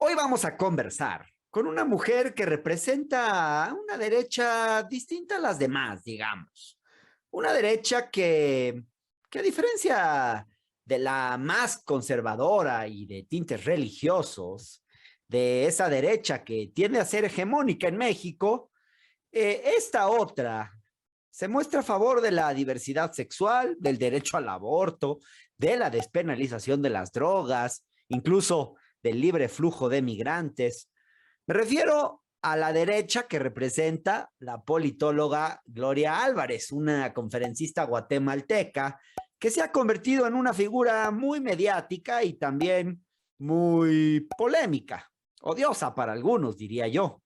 Hoy vamos a conversar con una mujer que representa una derecha distinta a las demás, digamos. Una derecha que a diferencia de la más conservadora y de tintes religiosos, de esa derecha que tiende a ser hegemónica en México, esta otra se muestra a favor de la diversidad sexual, del derecho al aborto, de la despenalización de las drogas, incluso del libre flujo de migrantes. Me refiero a la derecha que representa la politóloga Gloria Álvarez, una conferencista guatemalteca que se ha convertido en una figura muy mediática y también muy polémica, odiosa para algunos, diría yo.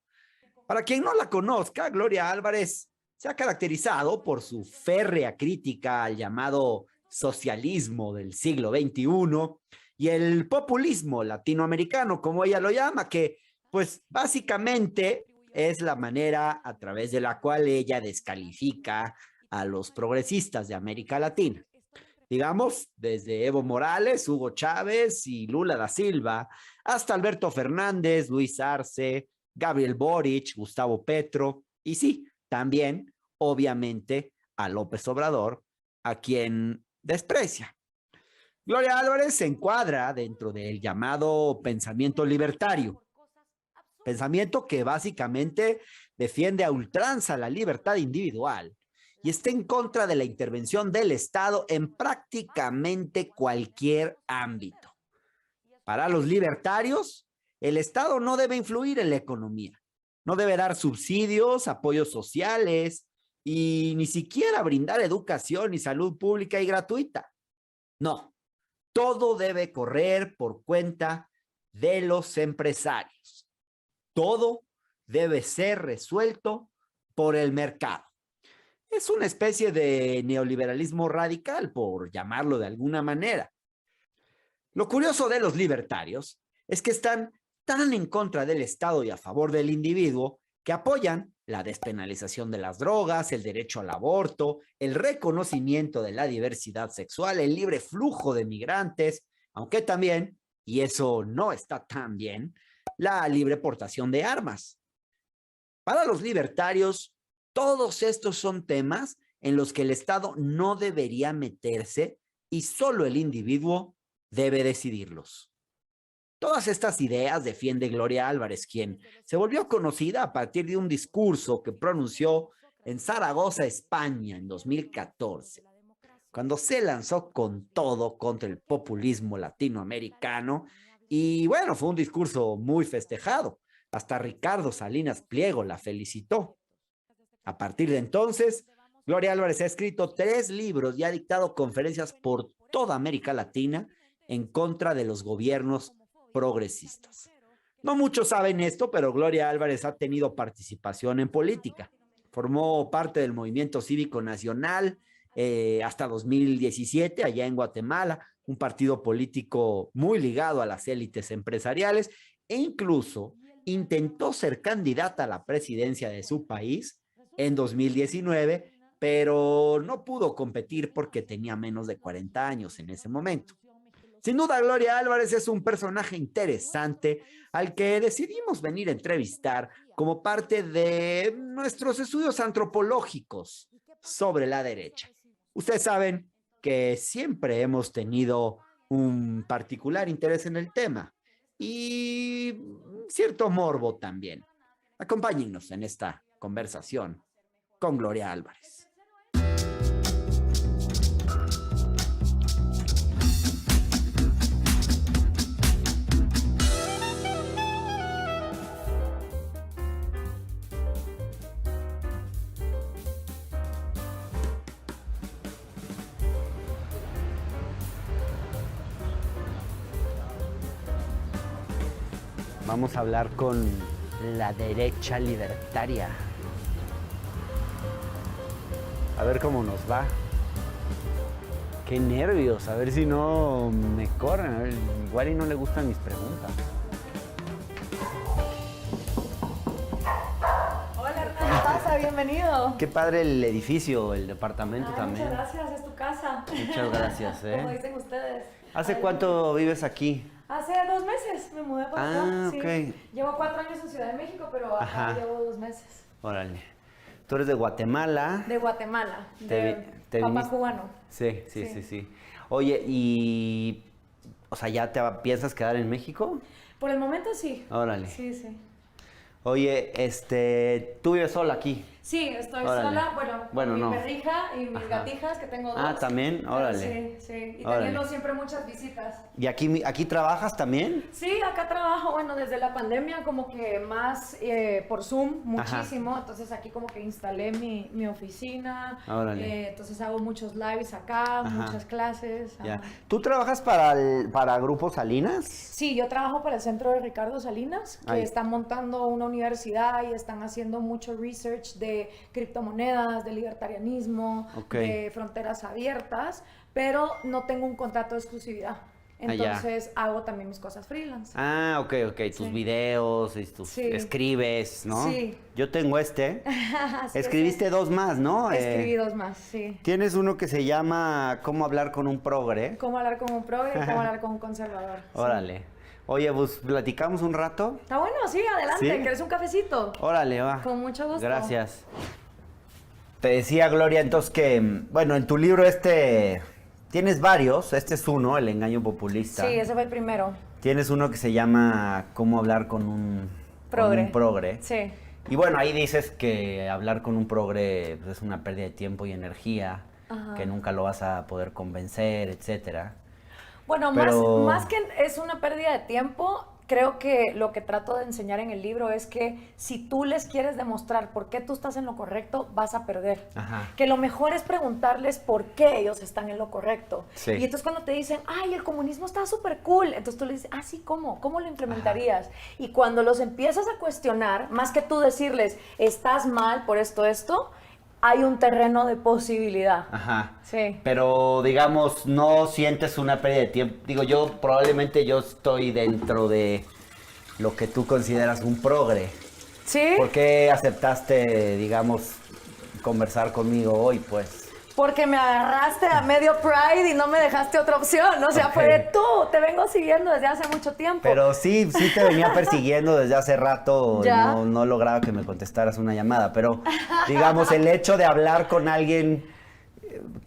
Para quien no la conozca, Gloria Álvarez se ha caracterizado por su férrea crítica al llamado socialismo del siglo XXI y el populismo latinoamericano, como ella lo llama, que pues básicamente es la manera a través de la cual ella descalifica a los progresistas de América Latina. Digamos, desde Evo Morales, Hugo Chávez y Lula da Silva, hasta Alberto Fernández, Luis Arce, Gabriel Boric, Gustavo Petro, y sí, también, obviamente, a López Obrador, a quien desprecia. Gloria Álvarez se encuadra dentro del llamado pensamiento libertario, pensamiento que básicamente defiende a ultranza la libertad individual y está en contra de la intervención del Estado en prácticamente cualquier ámbito. Para los libertarios, el Estado no debe influir en la economía, no debe dar subsidios, apoyos sociales y ni siquiera brindar educación y salud pública y gratuita. No, todo debe correr por cuenta de los empresarios. Todo debe ser resuelto por el mercado. Es una especie de neoliberalismo radical, por llamarlo de alguna manera. Lo curioso de los libertarios es que están tan en contra del Estado y a favor del individuo que apoyan la despenalización de las drogas, el derecho al aborto, el reconocimiento de la diversidad sexual, el libre flujo de migrantes, aunque también, y eso no está tan bien, la libre portación de armas. Para los libertarios, todos estos son temas en los que el Estado no debería meterse y solo el individuo debe decidirlos. Todas estas ideas defiende Gloria Álvarez, quien se volvió conocida a partir de un discurso que pronunció en Zaragoza, España, en 2014, cuando se lanzó con todo contra el populismo latinoamericano. Y bueno, fue un discurso muy festejado. Hasta Ricardo Salinas Pliego la felicitó. A partir de entonces, Gloria Álvarez ha escrito 3 libros y ha dictado conferencias por toda América Latina en contra de los gobiernos progresistas. No muchos saben esto, pero Gloria Álvarez ha tenido participación en política. Formó parte del Movimiento Cívico Nacional hasta 2017, allá en Guatemala, un partido político muy ligado a las élites empresariales, e incluso intentó ser candidata a la presidencia de su país en 2019, pero no pudo competir porque tenía menos de 40 años en ese momento. Sin duda, Gloria Álvarez es un personaje interesante al que decidimos venir a entrevistar como parte de nuestros estudios antropológicos sobre la derecha. Ustedes saben que siempre hemos tenido un particular interés en el tema y cierto morbo también. Acompáñennos en esta conversación con Gloria Álvarez. Vamos a hablar con la derecha libertaria. A ver cómo nos va. Qué nervios, a ver si no me corren. A ver, igual y no le gustan mis preguntas. Hola, Hernán, ¿qué pasa? Bienvenido. Qué padre el edificio, el departamento también. Muchas gracias, es tu casa. Muchas gracias, Como dicen ustedes. ¿Hace cuánto vives aquí? Hace 2 meses me mudé para acá. Ok, Llevo 4 años en Ciudad de México, pero acá llevo 2 meses. Órale. Tú eres de Guatemala. De Guatemala, de papá cubano. Sí. Oye, o sea, ¿ya te piensas quedar en México? Por el momento sí. Órale. Sí. Oye, ¿tú vives sola aquí? Sí, estoy sola, con mi perrija y mis gatijas, que tengo 2. Ah, ¿también? Órale. Sí. Y teniendo siempre muchas visitas. ¿Y aquí trabajas también? Sí, acá trabajo, desde la pandemia como que más por Zoom, muchísimo. Ajá. Entonces aquí como que instalé mi oficina. Órale. Entonces hago muchos lives acá, muchas clases. Ya. ¿Tú trabajas para Grupo Salinas? Sí, yo trabajo para el centro de Ricardo Salinas, que están montando una universidad y están haciendo mucho research de criptomonedas, de libertarianismo, de fronteras abiertas, pero no tengo un contrato de exclusividad. Entonces hago también mis cosas freelance. Ah, ok. Tus videos, escribes, ¿no? Sí. Yo tengo Escribiste 2 más, ¿no? Escribí 2 más, sí. Tienes uno que se llama ¿Cómo hablar con un progre? Cómo hablar con un progre y cómo hablar con un conservador. Órale. Sí. Oye, pues, ¿platicamos un rato? Está bueno, sí, adelante. ¿Sí? ¿Quieres un cafecito? Órale, va. Con mucho gusto. Gracias. Te decía, Gloria, entonces que, en tu libro tienes varios. Este es uno, El engaño populista. Sí, ese fue el primero. Tienes uno que se llama ¿Cómo hablar con un progre? Sí. Y ahí dices que hablar con un progre es una pérdida de tiempo y energía, que nunca lo vas a poder convencer, etcétera. Bueno, más que es una pérdida de tiempo, creo que lo que trato de enseñar en el libro es que si tú les quieres demostrar por qué tú estás en lo correcto, vas a perder. Ajá. Que lo mejor es preguntarles por qué ellos están en lo correcto. Sí. Y entonces cuando te dicen, ay, el comunismo está súper cool, entonces tú le dices, sí, ¿cómo? ¿Cómo lo implementarías? Ajá. Y cuando los empiezas a cuestionar, más que tú decirles, estás mal por esto, hay un terreno de posibilidad. Ajá. Sí. Pero, digamos, no sientes una pérdida de tiempo. Digo, probablemente yo estoy dentro de lo que tú consideras un progre. ¿Sí? ¿Por qué aceptaste, digamos, conversar conmigo hoy, pues? Porque me agarraste a medio Pride y no me dejaste otra opción. O sea, fue de tú, te vengo siguiendo desde hace mucho tiempo. Pero sí te venía persiguiendo desde hace rato. No lograba que me contestaras una llamada. Pero, digamos, el hecho de hablar con alguien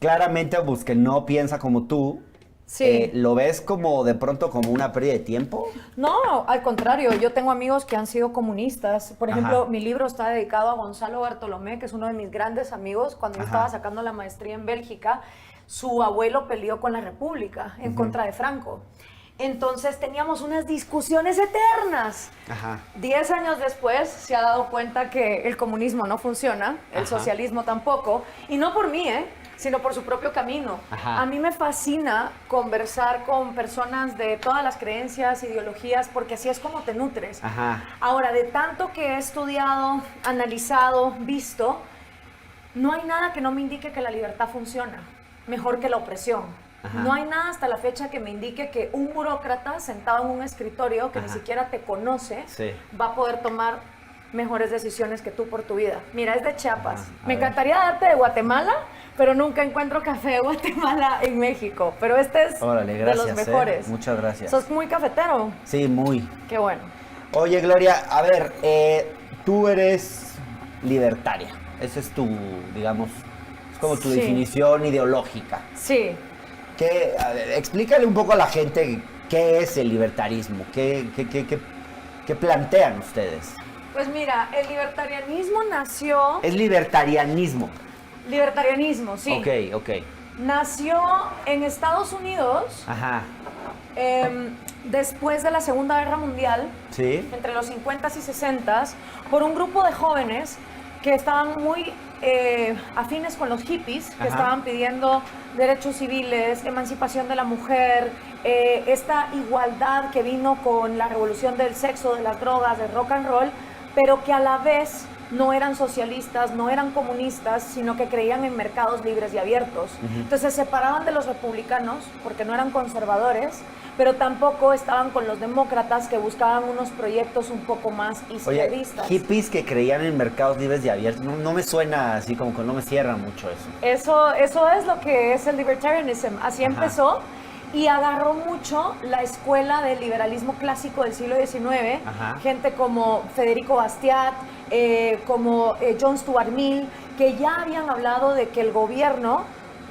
claramente, pues, que no piensa como tú, sí. ¿Lo ves como de pronto como una pérdida de tiempo? No, al contrario, yo tengo amigos que han sido comunistas. Por ejemplo, mi libro está dedicado a Gonzalo Bartolomé, que es uno de mis grandes amigos. Cuando yo estaba sacando la maestría en Bélgica, su abuelo peleó con la República en contra de Franco. Entonces teníamos unas discusiones eternas. 10 años después se ha dado cuenta que el comunismo no funciona, el socialismo tampoco, y no por mí, sino por su propio camino. A mí me fascina conversar con personas de todas las creencias, ideologías, porque así es como te nutres. Ahora, de tanto que he estudiado, analizado, visto, no hay nada que no me indique que la libertad funciona mejor que la opresión. No hay nada hasta la fecha que me indique que un burócrata sentado en un escritorio que ni siquiera te conoce va a poder tomar mejores decisiones que tú por tu vida. Mira, es de Chiapas. Me encantaría darte de Guatemala, pero nunca encuentro café de Guatemala en México. Pero este es de los mejores. Muchas gracias. ¿Sos muy cafetero? Sí, muy. Qué bueno. Oye, Gloria, a ver, tú eres libertaria. Esa es tu, digamos, es como tu definición ideológica. Sí. A ver, explícale un poco a la gente qué es el libertarismo, qué plantean ustedes. Pues mira, el libertarianismo nació... Es libertarianismo. Libertarianismo, sí. Ok. Nació en Estados Unidos, después de la Segunda Guerra Mundial, entre los 50s y 60s, por un grupo de jóvenes que estaban muy afines con los hippies, que estaban pidiendo derechos civiles, emancipación de la mujer, esta igualdad que vino con la revolución del sexo, de las drogas, del rock and roll, pero que a la vez no eran socialistas, no eran comunistas, sino que creían en mercados libres y abiertos. Entonces se separaban de los republicanos porque no eran conservadores, pero tampoco estaban con los demócratas que buscaban unos proyectos un poco más izquierdistas. Oye, hippies que creían en mercados libres y abiertos, no me suena así, como que no me cierra mucho eso. Eso es lo que es el libertarianism, así empezó. y agarró mucho la escuela del liberalismo clásico del siglo XIX, gente como Federico Bastiat, como John Stuart Mill, que ya habían hablado de que el gobierno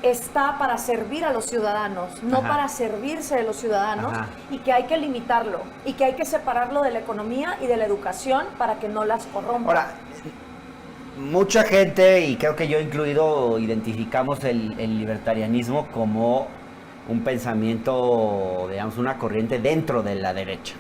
está para servir a los ciudadanos, no para servirse de los ciudadanos, y que hay que limitarlo, y que hay que separarlo de la economía y de la educación para que no las corrompa. Ahora, mucha gente, y creo que yo incluido, identificamos el libertarianismo como un pensamiento, digamos, una corriente dentro de la derecha.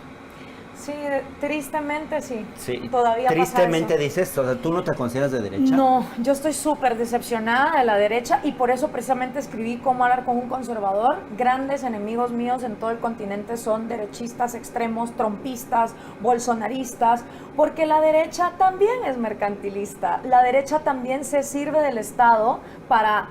Sí, tristemente sí. Sí. Todavía tristemente pasa eso. dices, o sea, ¿tú no te consideras de derecha? No, yo estoy súper decepcionada de la derecha y por eso precisamente escribí Cómo hablar con un conservador. Grandes enemigos míos en todo el continente son derechistas extremos, trumpistas, bolsonaristas, porque la derecha también es mercantilista. La derecha también se sirve del Estado para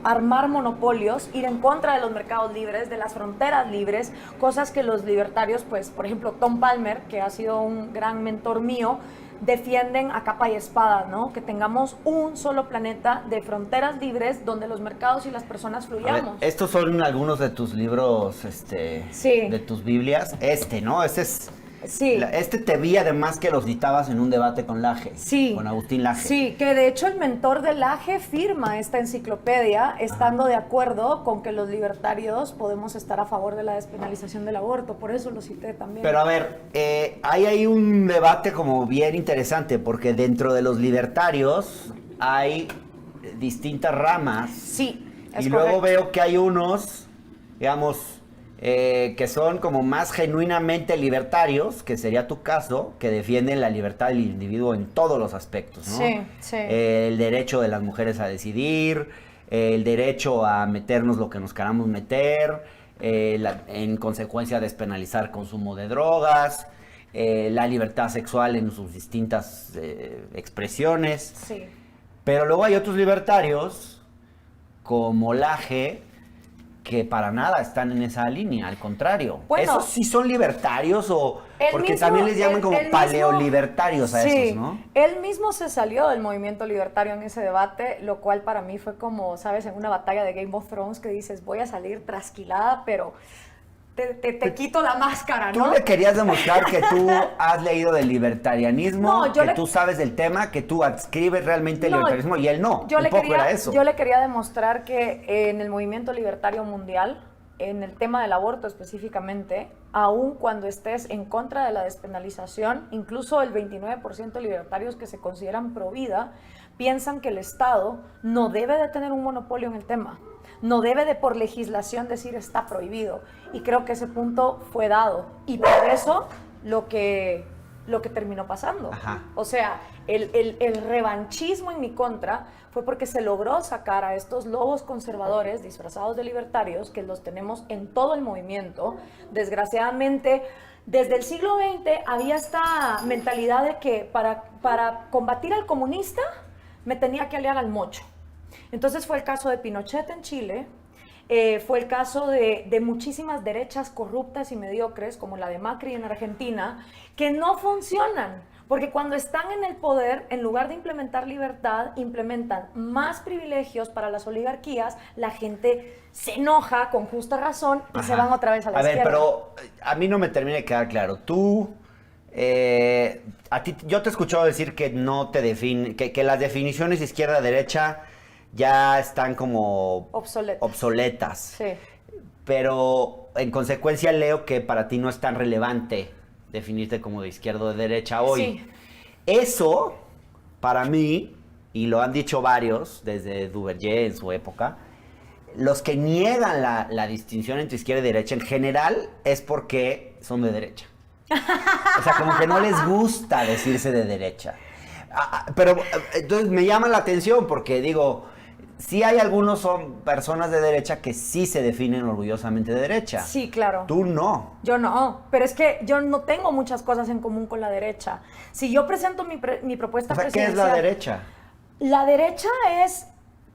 armar monopolios, ir en contra de los mercados libres, de las fronteras libres, cosas que los libertarios, pues, por ejemplo, Tom Palmer, que ha sido un gran mentor mío, defienden a capa y espada, ¿no? Que tengamos un solo planeta de fronteras libres donde los mercados y las personas fluyamos. Ver, estos son algunos de tus libros, sí, de tus Biblias. ¿No? Sí. Te vi además que los citabas en un debate con Laje, sí, con Agustín Laje. Sí, que de hecho el mentor de Laje firma esta enciclopedia estando de acuerdo con que los libertarios podemos estar a favor de la despenalización del aborto, por eso lo cité también. Pero a ver, hay un debate como bien interesante, porque dentro de los libertarios hay distintas ramas. Sí, es correcto. Luego veo que hay unos, digamos, que son como más genuinamente libertarios, que sería tu caso, que defienden la libertad del individuo en todos los aspectos, ¿no? Sí, sí. El derecho de las mujeres a decidir, el derecho a meternos lo que nos queramos meter, en consecuencia despenalizar consumo de drogas, la libertad sexual en sus distintas expresiones. Sí. Pero luego hay otros libertarios, como Laje, que para nada están en esa línea, al contrario. Bueno, ¿esos sí son libertarios o...? Porque mismo, también les llaman como paleolibertarios a esos, ¿no? Él mismo se salió del movimiento libertario en ese debate, lo cual para mí fue como, ¿sabes? En una batalla de Game of Thrones que dices, voy a salir trasquilada, pero te quito la máscara, ¿no? Tú le querías demostrar que tú has leído del libertarianismo, tú sabes del tema, que tú adscribes realmente el libertarismo, y él no. Era eso. Yo le quería demostrar que en el movimiento libertario mundial, en el tema del aborto específicamente, aun cuando estés en contra de la despenalización, incluso el 29% de libertarios que se consideran pro vida, piensan que el Estado no debe de tener un monopolio en el tema. No debe de por legislación decir está prohibido. Y creo que ese punto fue dado. Y por eso lo que terminó pasando. O sea, el revanchismo en mi contra fue porque se logró sacar a estos lobos conservadores disfrazados de libertarios, que los tenemos en todo el movimiento. Desgraciadamente, desde el siglo XX había esta mentalidad de que para combatir al comunista me tenía que aliar al mocho. Entonces fue el caso de Pinochet en Chile, fue el caso de muchísimas derechas corruptas y mediocres, como la de Macri en Argentina, que no funcionan, porque cuando están en el poder, en lugar de implementar libertad, implementan más privilegios para las oligarquías, la gente se enoja con justa razón y se van otra vez a la izquierda. A ver, pero a mí no me termina de quedar claro. Tú... yo te he escuchado decir que no te define, que las definiciones izquierda-derecha ya están como obsoletas. Sí. Pero en consecuencia leo que para ti no es tan relevante definirte como de izquierda o de derecha hoy. Sí. Eso, para mí, y lo han dicho varios, desde Duverger en su época, los que niegan la distinción entre izquierda y derecha en general es porque son de derecha. O sea, como que no les gusta decirse de derecha. Pero entonces me llama la atención porque digo, sí hay algunos son personas de derecha que sí se definen orgullosamente de derecha. Sí, claro. Tú no. Yo no, pero es que yo no tengo muchas cosas en común con la derecha. Si yo presento mi propuesta presidencial... ¿Qué es la derecha? La derecha es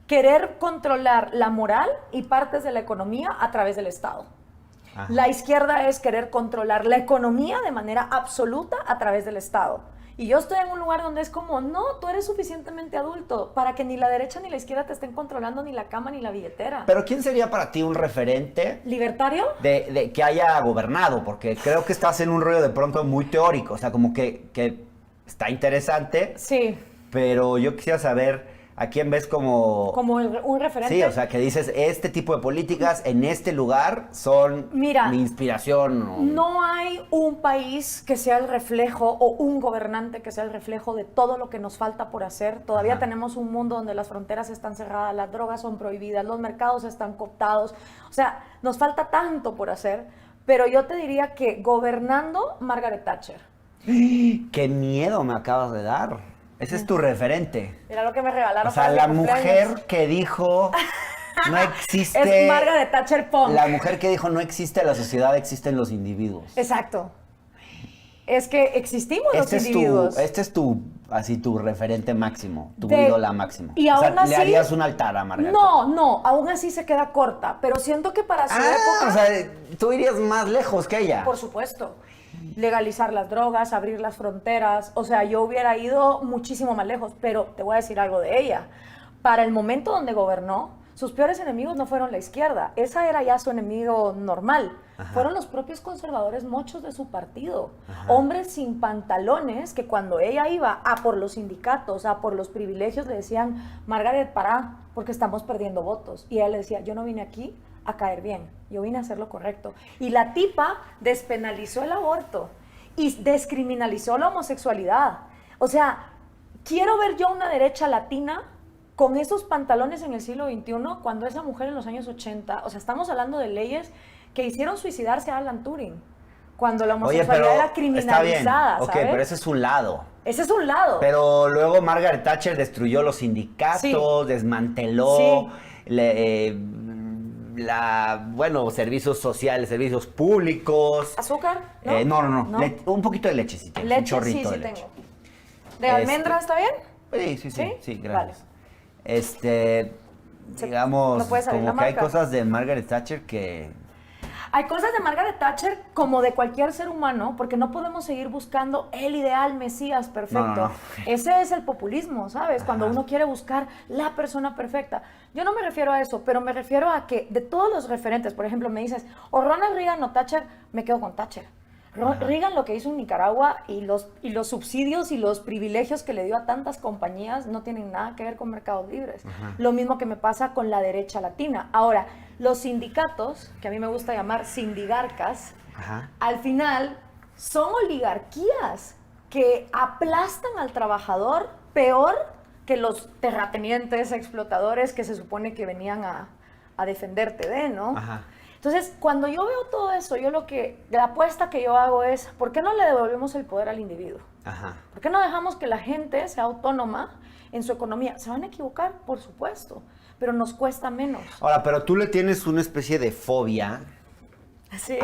querer controlar la moral y partes de la economía a través del Estado. Ajá. La izquierda es querer controlar la economía de manera absoluta a través del Estado. Y yo estoy en un lugar donde es como, no, tú eres suficientemente adulto para que ni la derecha ni la izquierda te estén controlando ni la cama ni la billetera. Pero ¿quién sería para ti un referente ¿Libertario? de que haya gobernado? Porque creo que estás en un rollo de pronto muy teórico, o sea, como que está interesante. Sí. Pero yo quisiera saber a quién ves como... Como un referente. Sí, o sea, que dices, este tipo de políticas en este lugar son Mira, mi inspiración. No hay un país que sea el reflejo o un gobernante que sea el reflejo de todo lo que nos falta por hacer. Todavía tenemos un mundo donde las fronteras están cerradas, las drogas son prohibidas, los mercados están cooptados. O sea, nos falta tanto por hacer. Pero yo te diría que gobernando, Margaret Thatcher. ¡Qué miedo me acabas de dar! Ese es tu referente. Mira lo que me regalaron. O sea, la mujer que dijo no existe... Es Margaret Thatcher Punk. La mujer que dijo no existe la sociedad, existen los individuos. Exacto. Es que existimos los individuos. Este es tu referente máximo, tu ídola máximo. Y aún así, ¿le harías un altar a Margaret? No, aún así se queda corta. Pero siento que para su época... O sea, tú irías más lejos que ella. Por supuesto. Legalizar las drogas, abrir las fronteras. O sea, yo hubiera ido muchísimo más lejos, pero te voy a decir algo de ella. Para el momento donde gobernó, sus peores enemigos no fueron la izquierda. Esa era ya su enemigo normal. Ajá. Fueron los propios conservadores mochos de su partido. Ajá. Hombres sin pantalones que cuando ella iba a por los sindicatos, a por los privilegios, le decían, Margaret, pará, porque estamos perdiendo votos. Y ella le decía, yo no vine aquí a caer bien, yo vine a hacer lo correcto. Y la tipa despenalizó el aborto y descriminalizó la homosexualidad. O sea, quiero ver yo una derecha latina con esos pantalones en el siglo XXI, cuando esa mujer en los años 80, o sea, estamos hablando de leyes que hicieron suicidarse a Alan Turing, cuando la homosexualidad era criminalizada, está bien. ¿sabes? Ok, pero ese es un lado. Ese es un lado. Pero luego Margaret Thatcher destruyó los sindicatos, sí. Desmanteló... Sí. Servicios sociales, servicios públicos. ¿Azúcar? ¿No? No. Un poquito de leche, si tienes. Leche, un chorrito sí, de leche. Tengo. ¿De almendra está bien? Sí, gracias. Vale. Digamos, no puede salir como la que hay marca. cosas de Margaret Thatcher que... Hay cosas de Margaret Thatcher como de cualquier ser humano, porque no podemos seguir buscando el ideal Mesías perfecto. No. Ese es el populismo, ¿sabes? Ajá. Cuando uno quiere buscar la persona perfecta. Yo no me refiero a eso, pero me refiero a que de todos los referentes, por ejemplo, me dices, o Ronald Reagan o Thatcher, me quedo con Thatcher. Reagan lo que hizo en Nicaragua y los subsidios y los privilegios que le dio a tantas compañías no tienen nada que ver con mercados libres. Ajá. Lo mismo que me pasa con la derecha latina. Ahora, los sindicatos, que a mí me gusta llamar sindigarcas, ajá, al final son oligarquías que aplastan al trabajador peor que los terratenientes, explotadores que se supone que venían a defenderte de, ¿no? Ajá. Entonces, cuando yo veo todo eso, la apuesta que yo hago es, ¿por qué no le devolvemos el poder al individuo? Ajá. ¿Por qué no dejamos que la gente sea autónoma en su economía? ¿Se van a equivocar? Por supuesto, pero nos cuesta menos. Ahora, pero tú le tienes una especie de fobia. Sí.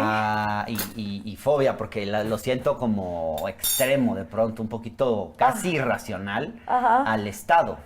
Y fobia, porque lo siento como extremo de pronto, un poquito casi irracional, ajá, al Estado.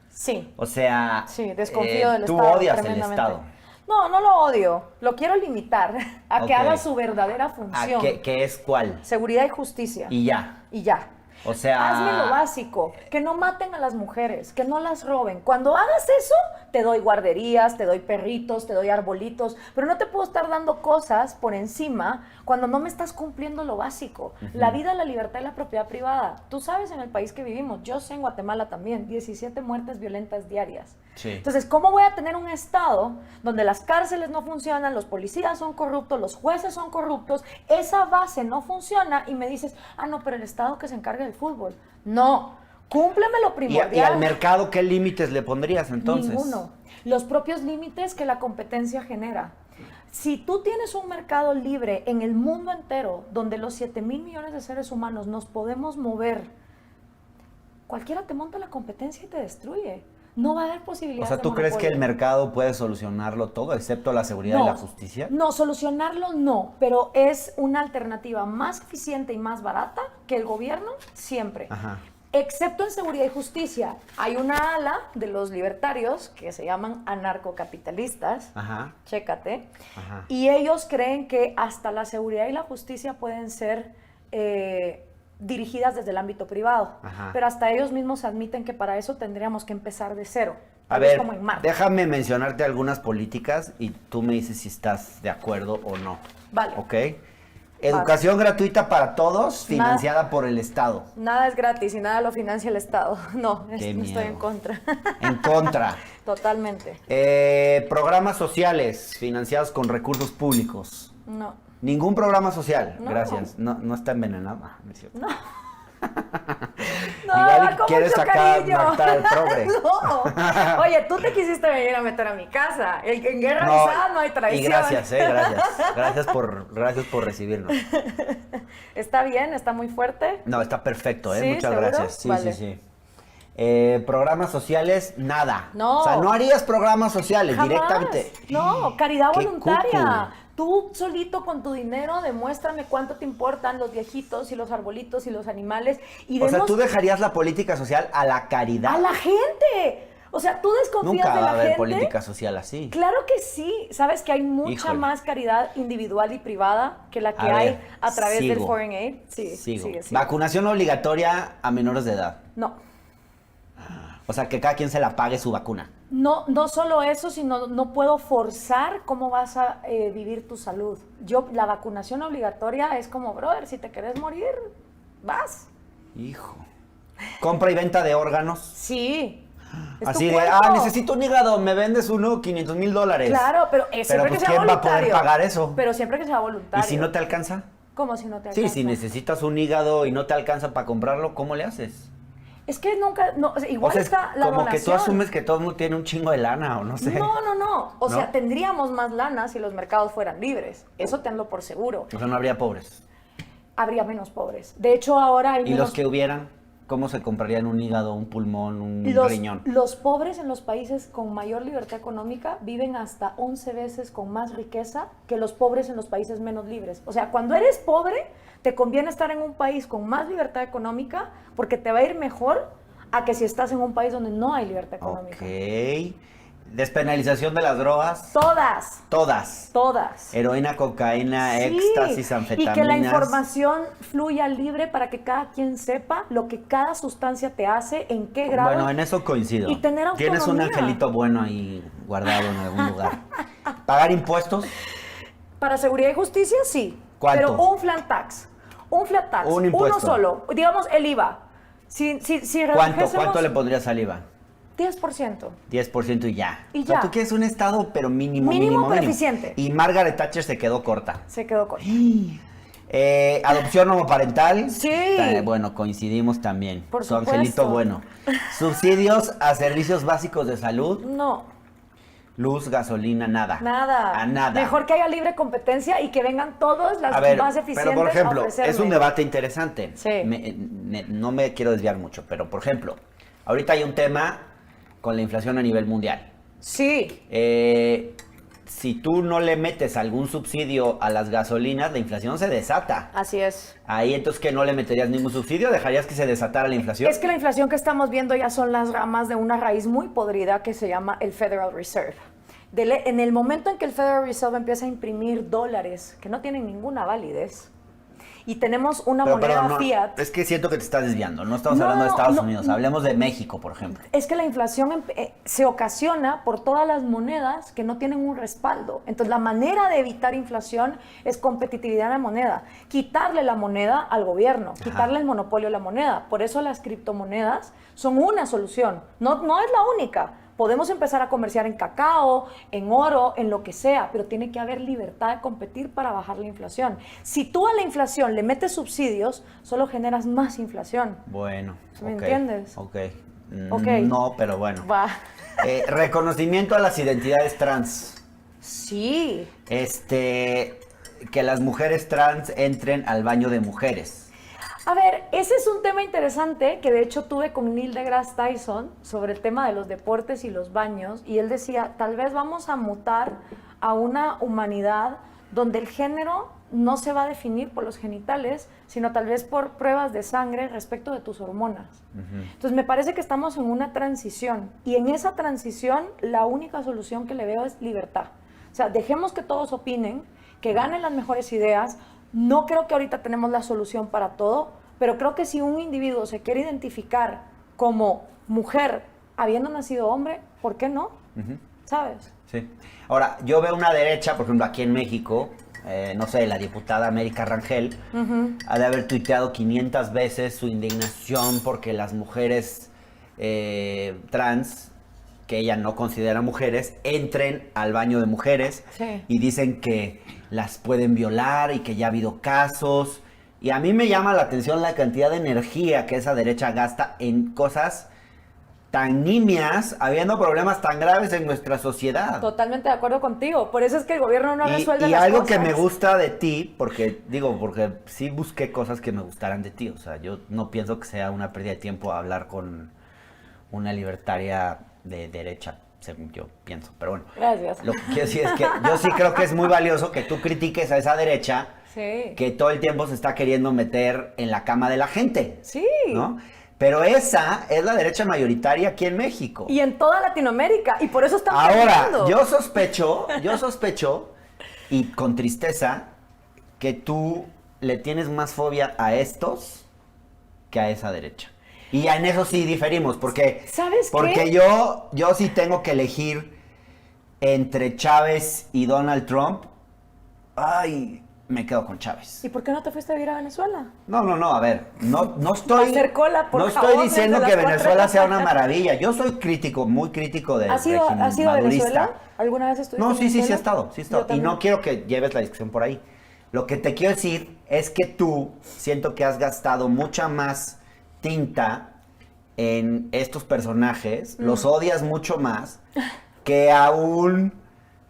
Sí. O sea, sí, desconfío del tú Estado. odias el Estado. No lo odio. Lo quiero limitar a que haga su verdadera función. ¿Qué es cuál? Seguridad y justicia. Y ya. O sea... Hazme lo básico, que no maten a las mujeres, que no las roben. Cuando hagas eso, te doy guarderías, te doy perritos, te doy arbolitos, pero no te puedo estar dando cosas por encima cuando no me estás cumpliendo lo básico. Uh-huh. La vida, la libertad y la propiedad privada. Tú sabes en el país que vivimos, yo sé en Guatemala también, 17 muertes violentas diarias. Sí. Entonces, ¿cómo voy a tener un Estado donde las cárceles no funcionan, los policías son corruptos, los jueces son corruptos, esa base no funciona y me dices, no, pero el Estado que se encargue del fútbol? No, cúmpleme lo primordial. ¿Y al mercado qué límites le pondrías entonces? Ninguno. Los propios límites que la competencia genera. Si tú tienes un mercado libre en el mundo entero, donde los 7,000 millones de seres humanos nos podemos mover, cualquiera te monta la competencia y te destruye. No va a haber posibilidades. O sea, ¿tú crees que el mercado puede solucionarlo todo, excepto la seguridad y la justicia? No, solucionarlo no, pero es una alternativa más eficiente y más barata que el gobierno siempre. Ajá. excepto en seguridad y justicia. Hay una ala de los libertarios que se llaman anarcocapitalistas, Ajá. chécate, Ajá. y ellos creen que hasta la seguridad y la justicia pueden ser dirigidas desde el ámbito privado, Ajá. pero hasta ellos mismos admiten que para eso tendríamos que empezar de cero. A Tal vez ver, como en Marte. déjame mencionarte algunas políticas y tú me dices si estás de acuerdo o no. Vale. ¿Ok? Educación gratuita para todos, financiada Nada. por el Estado. Nada es gratis y nada lo financia el Estado. No, Qué no estoy en miedo. contra. En contra. Totalmente. Programas sociales financiados con recursos públicos. No. Ningún programa social. No. Gracias. No está envenenada. No es cierto. No. Igual con quieres mucho sacar cariño. Marta el progre. No. Oye, tú te quisiste venir a meter a mi casa. En guerra avisada no hay traición. Y gracias, gracias. Gracias por recibirnos. ¿Está bien? ¿Está muy fuerte? No, está perfecto, ¿Sí? Muchas ¿Seguro? gracias. Sí, Vale. sí. Programas sociales, nada. No. O sea, no harías programas sociales Jamás. directamente. No, caridad Qué voluntaria. cucu. Tú solito con tu dinero demuéstrame cuánto te importan los viejitos y los arbolitos y los animales. Y O sea, demos tú dejarías la política social a la caridad. a la gente. O sea, tú desconfías Nunca de va la a haber gente. política social así. Claro que sí. Sabes que hay mucha Híjole. más caridad individual y privada que la que A hay ver, a través del sigo. Foreign Aid. Sí, Sigo. sigue. Vacunación obligatoria a menores de edad. No. O sea, que cada quien se la pague su vacuna. No, no solo eso, sino no puedo forzar cómo vas a vivir tu salud. La vacunación obligatoria es como, brother, si te querés morir, vas. Hijo. Compra y venta de órganos. Sí. Es Así tu de, cuerpo. necesito un hígado, me vendes uno, $500,000. Claro, pero siempre pues, que sea ¿quién va a poder voluntario. pagar eso? Pero siempre que sea ¿Y voluntario. si no te alcanza? ¿Cómo si no te Sí, alcanza? si necesitas un hígado y no te alcanza para comprarlo, ¿cómo le haces? Es que nunca, no, o sea, igual O sea, está la como que tú donación. asumes que todo el mundo tiene un chingo de lana o no sé. No. O ¿No? sea, tendríamos más lana si los mercados fueran libres. Eso tenlo por seguro. O sea, no habría pobres. Habría menos pobres. De hecho, ahora hay ¿Y menos... los que hubieran? ¿Cómo se comprarían un hígado, un pulmón, un riñón? Los pobres en los países con mayor libertad económica viven hasta 11 veces con más riqueza que los pobres en los países menos libres. O sea, cuando eres pobre, te conviene estar en un país con más libertad económica porque te va a ir mejor a que si estás en un país donde no hay libertad económica. Ok. Despenalización de las drogas. Todas. Todas. Heroína, cocaína, Sí, éxtasis, anfetaminas. y que la información fluya libre para que cada quien sepa lo que cada sustancia te hace, en qué grado. Bueno, en eso coincido. Y tener Tienes un autonomía. angelito bueno ahí guardado en algún lugar. ¿Pagar impuestos? Para seguridad y justicia, sí. ¿Cuánto? Pero un flat tax. Un impuesto. Uno solo. Digamos el IVA. Si ¿Cuánto redujésemos le pondrías al IVA? 10%. 10% y ya. Y O sea, ya. tú quieres un estado, pero mínimo. Mínimo, pero eficiente. Y Margaret Thatcher se quedó corta. Se quedó corto. Adopción homoparental. Sí. Bueno, coincidimos también. Por Su supuesto. angelito bueno. Subsidios a servicios básicos de salud. No, Luz, gasolina, nada. nada. A nada. Mejor que haya libre competencia y que vengan todas las A ver, más eficientes pero por ejemplo, a ofrecerme. es un debate interesante. Sí. No me quiero desviar mucho, pero por ejemplo, ahorita hay un tema con la inflación a nivel mundial. Sí. Si tú no le metes algún subsidio a las gasolinas, la inflación se desata. Así es. Ahí entonces que no le meterías ningún subsidio, dejarías que se desatara la inflación. Es que la inflación que estamos viendo ya son las ramas de una raíz muy podrida que se llama el Federal Reserve. En el momento en que el Federal Reserve empieza a imprimir dólares que no tienen ninguna validez y tenemos una Pero, moneda perdón, no, fiat, es que siento que te estás desviando. No estamos No, hablando de Estados no, Unidos, no. hablemos de México, por ejemplo. es que la inflación se ocasiona por todas las monedas que no tienen un respaldo. Entonces, la manera de evitar inflación es competitividad en la moneda. Quitarle la moneda al gobierno, quitarle el monopolio a la moneda. Por eso las criptomonedas son una solución. No es la única. Podemos empezar a comerciar en cacao, en oro, en lo que sea, pero tiene que haber libertad de competir para bajar la inflación. Si tú a la inflación le metes subsidios, solo generas más inflación. Bueno, ¿Me ok, entiendes? Ok. Ok. No, pero bueno. Va. Reconocimiento a las identidades trans. Sí. Que las mujeres trans entren al baño de mujeres. A ver, ese es un tema interesante que de hecho tuve con Neil deGrasse Tyson sobre el tema de los deportes y los baños, y él decía, tal vez vamos a mutar a una humanidad donde el género no se va a definir por los genitales, sino tal vez por pruebas de sangre respecto de tus hormonas. Entonces me parece que estamos en una transición, y en esa transición la única solución que le veo es libertad. O sea, dejemos que todos opinen, que ganen las mejores ideas. No creo que ahorita tenemos la solución para todo, pero creo que si un individuo se quiere identificar como mujer habiendo nacido hombre, ¿por qué no? ¿Sabes? Sí. Ahora, yo veo una derecha, por ejemplo, aquí en México, no sé, la diputada América Rangel ha de haber tuiteado 500 veces su indignación porque las mujeres trans, que ella no considera mujeres, entren al baño de mujeres y dicen que las pueden violar y que ya ha habido casos. Y a mí me llama la atención la cantidad de energía que esa derecha gasta en cosas tan nimias, habiendo problemas tan graves en nuestra sociedad. Totalmente de acuerdo contigo. Por eso es que el gobierno no resuelve las cosas. Y algo que me gusta de ti, porque sí busqué cosas que me gustaran de ti. O sea, yo no pienso que sea una pérdida de tiempo hablar con una libertaria de derecha, según yo pienso. Pero bueno. Gracias. Lo que quiero decir es que yo sí creo que es muy valioso que tú critiques a esa derecha que todo el tiempo se está queriendo meter en la cama de la gente. Sí. ¿No? Pero esa es la derecha mayoritaria aquí en México. Y en toda Latinoamérica, y por eso están perdiendo. Ahora, yo sospecho, y con tristeza, que tú le tienes más fobia a estos que a esa derecha. Y en eso sí diferimos, porque, ¿sabes porque qué? yo sí tengo que elegir entre Chávez y Donald Trump. Ay, me quedo con Chávez. ¿Y por qué no te fuiste a vivir a Venezuela? No, a ver, no estoy... Hacer cola, por no favor, estoy diciendo desde que las Venezuela 4. sea una maravilla. Yo soy crítico, muy crítico del régimen madurista. ¿Has ido a Venezuela? ¿Alguna vez estuviste No, en sí he estado. Y no quiero que lleves la discusión por ahí. Lo que te quiero decir es que tú siento que has gastado mucha más tinta en estos personajes, los odias mucho más que a un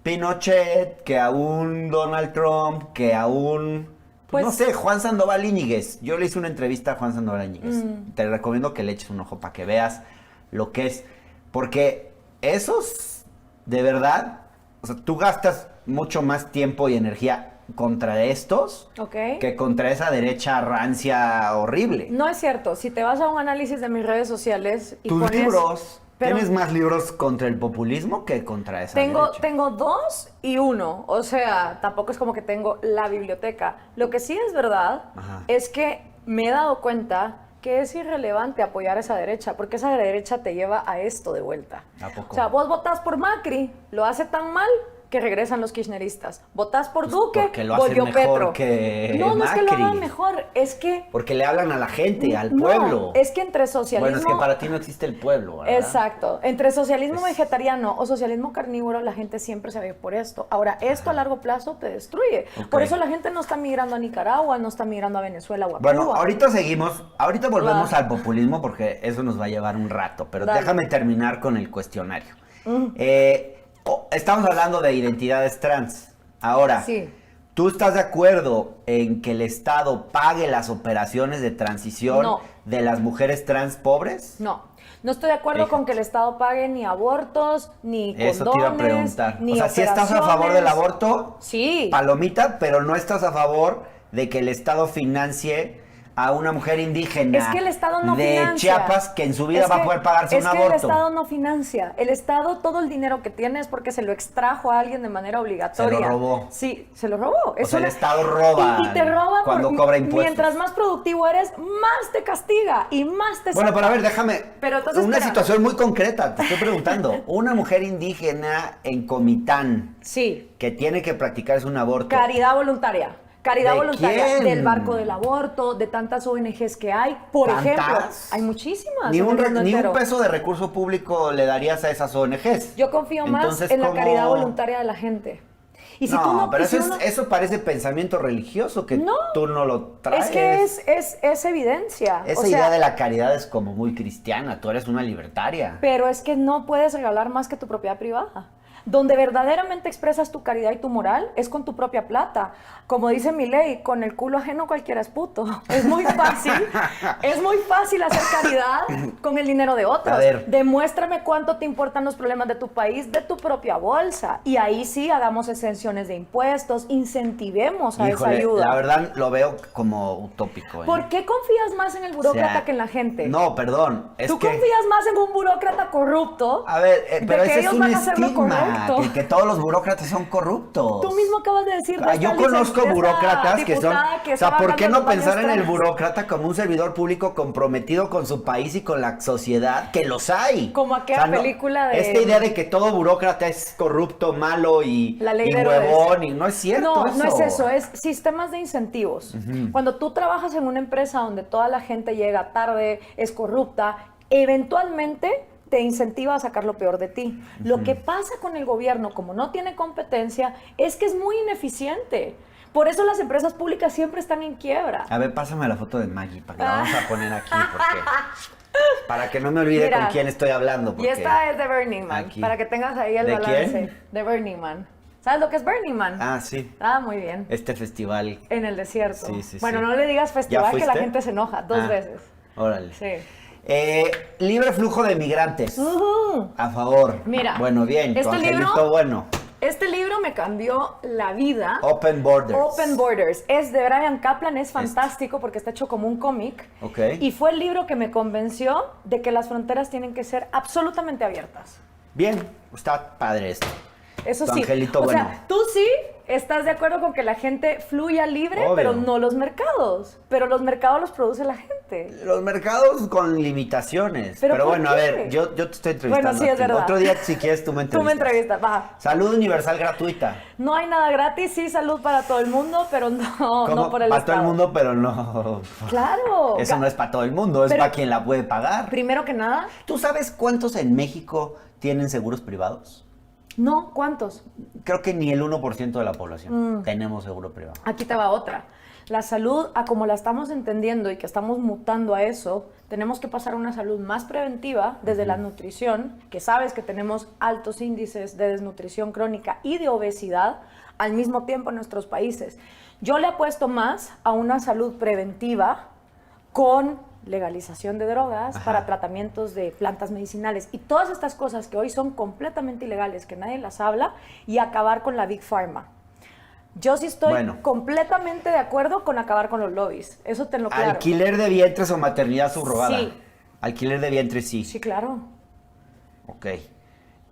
Pinochet, que a un Donald Trump, que a un... no sé, Juan Sandoval Íñiguez. Yo le hice una entrevista a Juan Sandoval Íñiguez. Te recomiendo que le eches un ojo para que veas lo que es. Porque esos, de verdad, o sea, tú gastas mucho más tiempo y energía contra estos que contra esa derecha rancia horrible. No es cierto. Si te vas a un análisis de mis redes sociales y tus libros... ¿Tienes más libros contra el populismo que contra esa derecha? Tengo 2 y 1. O sea, tampoco es como que tengo la biblioteca. Lo que sí es verdad es que me he dado cuenta que es irrelevante apoyar a esa derecha, porque esa derecha te lleva a esto de vuelta. ¿A poco? O sea, vos votás por Macri, lo hace tan mal que regresan los kirchneristas. Votás por Duque, volvió Petro. No es que lo hagan mejor, es que... Porque le hablan a la gente, al pueblo. Es que entre socialismo... Bueno, es que para ti no existe el pueblo, ¿verdad? Exacto. Entre socialismo vegetariano o socialismo carnívoro, la gente siempre se ve por esto. Ahora, esto a largo plazo te destruye. Por eso la gente no está migrando a Nicaragua, no está migrando a Venezuela o a Cuba. Bueno, ahorita volvemos al populismo porque eso nos va a llevar un rato, pero déjame terminar con el cuestionario. Estamos hablando de identidades trans. Ahora, ¿tú estás de acuerdo en que el Estado pague las operaciones de transición de las mujeres trans pobres? No estoy de acuerdo con que el Estado pague ni abortos, ni condones, eso te iba a preguntar. Ni o sea, ¿sí estás a favor del aborto? Sí. Palomita, pero no estás a favor de que el Estado financie a una mujer indígena es que el Estado no de financia. Chiapas que en su vida va a poder pagarse un aborto. Es que el Estado no financia. El Estado, todo el dinero que tiene es porque se lo extrajo a alguien de manera obligatoria. Se lo robó. Sí, se lo robó. O sea, el Estado roba y te roba cuando cobra impuestos. Mientras más productivo eres, más te castiga y más te Bueno, pero a ver, déjame. Pero entonces, una situación muy concreta, te estoy preguntando. Una mujer indígena en Comitán que tiene que practicarse un aborto. Caridad voluntaria. Caridad voluntaria quién? Del Barco del Aborto, de tantas ONGs que hay. Por ejemplo, hay muchísimas. Ni un peso de recurso público le darías a esas ONGs. Yo confío más en la caridad voluntaria de la gente. Y si eso parece pensamiento religioso que tú no lo traes. Es que es evidencia. Esa idea de la caridad es como muy cristiana. Tú eres una libertaria. Pero es que no puedes regalar más que tu propiedad privada. Donde verdaderamente expresas tu caridad y tu moral es con tu propia plata. Como dice mi ley, con el culo ajeno cualquiera es puto. Es muy fácil hacer caridad con el dinero de otros. Demuéstrame cuánto te importan los problemas de tu país, de tu propia bolsa. Y ahí sí hagamos exenciones de impuestos, incentivemos a esa ayuda. La verdad lo veo como utópico. ¿Por qué confías más en el burócrata que en la gente? No, perdón. ¿Tú confías más en un burócrata corrupto? A ver, pero ese es un estigma, que todos los burócratas son corruptos. Tú mismo acabas de decir. Yo conozco burócratas que son... O sea, ¿por qué no pensar en el burócrata como un servidor público comprometido con su país y con la sociedad? Que los hay. Como aquella película de... Esta idea de que todo burócrata es corrupto, malo y huevón, y no es cierto eso. No es eso, es sistemas de incentivos. Cuando tú trabajas en una empresa donde toda la gente llega tarde, es corrupta, eventualmente te incentiva a sacar lo peor de ti. Lo que pasa con el gobierno, como no tiene competencia, es que es muy ineficiente. Por eso las empresas públicas siempre están en quiebra. A ver, pásame la foto de Maggie, para que la vamos a poner aquí, para que no me olvide con quién estoy hablando. Y esta es de Burning Man, para que tengas ahí el balance. ¿Quién? De Burning Man. ¿Sabes lo que es Burning Man? Ah, sí. Ah, muy bien. Este festival. En el desierto. Sí. Bueno, no le digas festival que la gente se enoja 2 veces. Órale. Sí. Libre flujo de migrantes. A favor. Mira. Bueno, bien. Tu angelito bueno. Este libro me cambió la vida. Open Borders. Open Borders. Es de Brian Kaplan, es fantástico porque está hecho como un cómic. Okay. Y fue el libro que me convenció de que las fronteras tienen que ser absolutamente abiertas. Bien, está padre esto. Eso tu sí. Angelito o bueno. sea, tú sí estás de acuerdo con que la gente fluya libre, obvio, pero no los mercados. Pero los mercados los produce la gente. Los mercados con limitaciones. Pero bueno, a ver, yo te estoy entrevistando. Bueno, sí, es verdad. Otro día, si quieres, tú me entrevistas. Tú me entrevistas, va. Salud universal gratuita. No hay nada gratis, sí, salud para todo el mundo, pero no por el para Estado. todo el mundo, pero no. Claro. Eso no es para todo el mundo, es para quien la puede pagar. Primero que nada. ¿Tú sabes cuántos en México tienen seguros privados? No, ¿cuántos? Creo que ni el 1% de la población tenemos seguro privado. Aquí te va otra. La salud, a como la estamos entendiendo y que estamos mutando a eso, tenemos que pasar a una salud más preventiva desde la nutrición, que sabes que tenemos altos índices de desnutrición crónica y de obesidad al mismo tiempo en nuestros países. Yo le apuesto más a una salud preventiva con legalización de drogas para tratamientos de plantas medicinales y todas estas cosas que hoy son completamente ilegales, que nadie las habla, y acabar con la Big Pharma. Yo sí estoy completamente de acuerdo con acabar con los lobbies, eso te lo claro. ¿Alquiler de vientres o maternidad subrogada? Sí. Alquiler de vientres, sí. Sí, claro. Ok.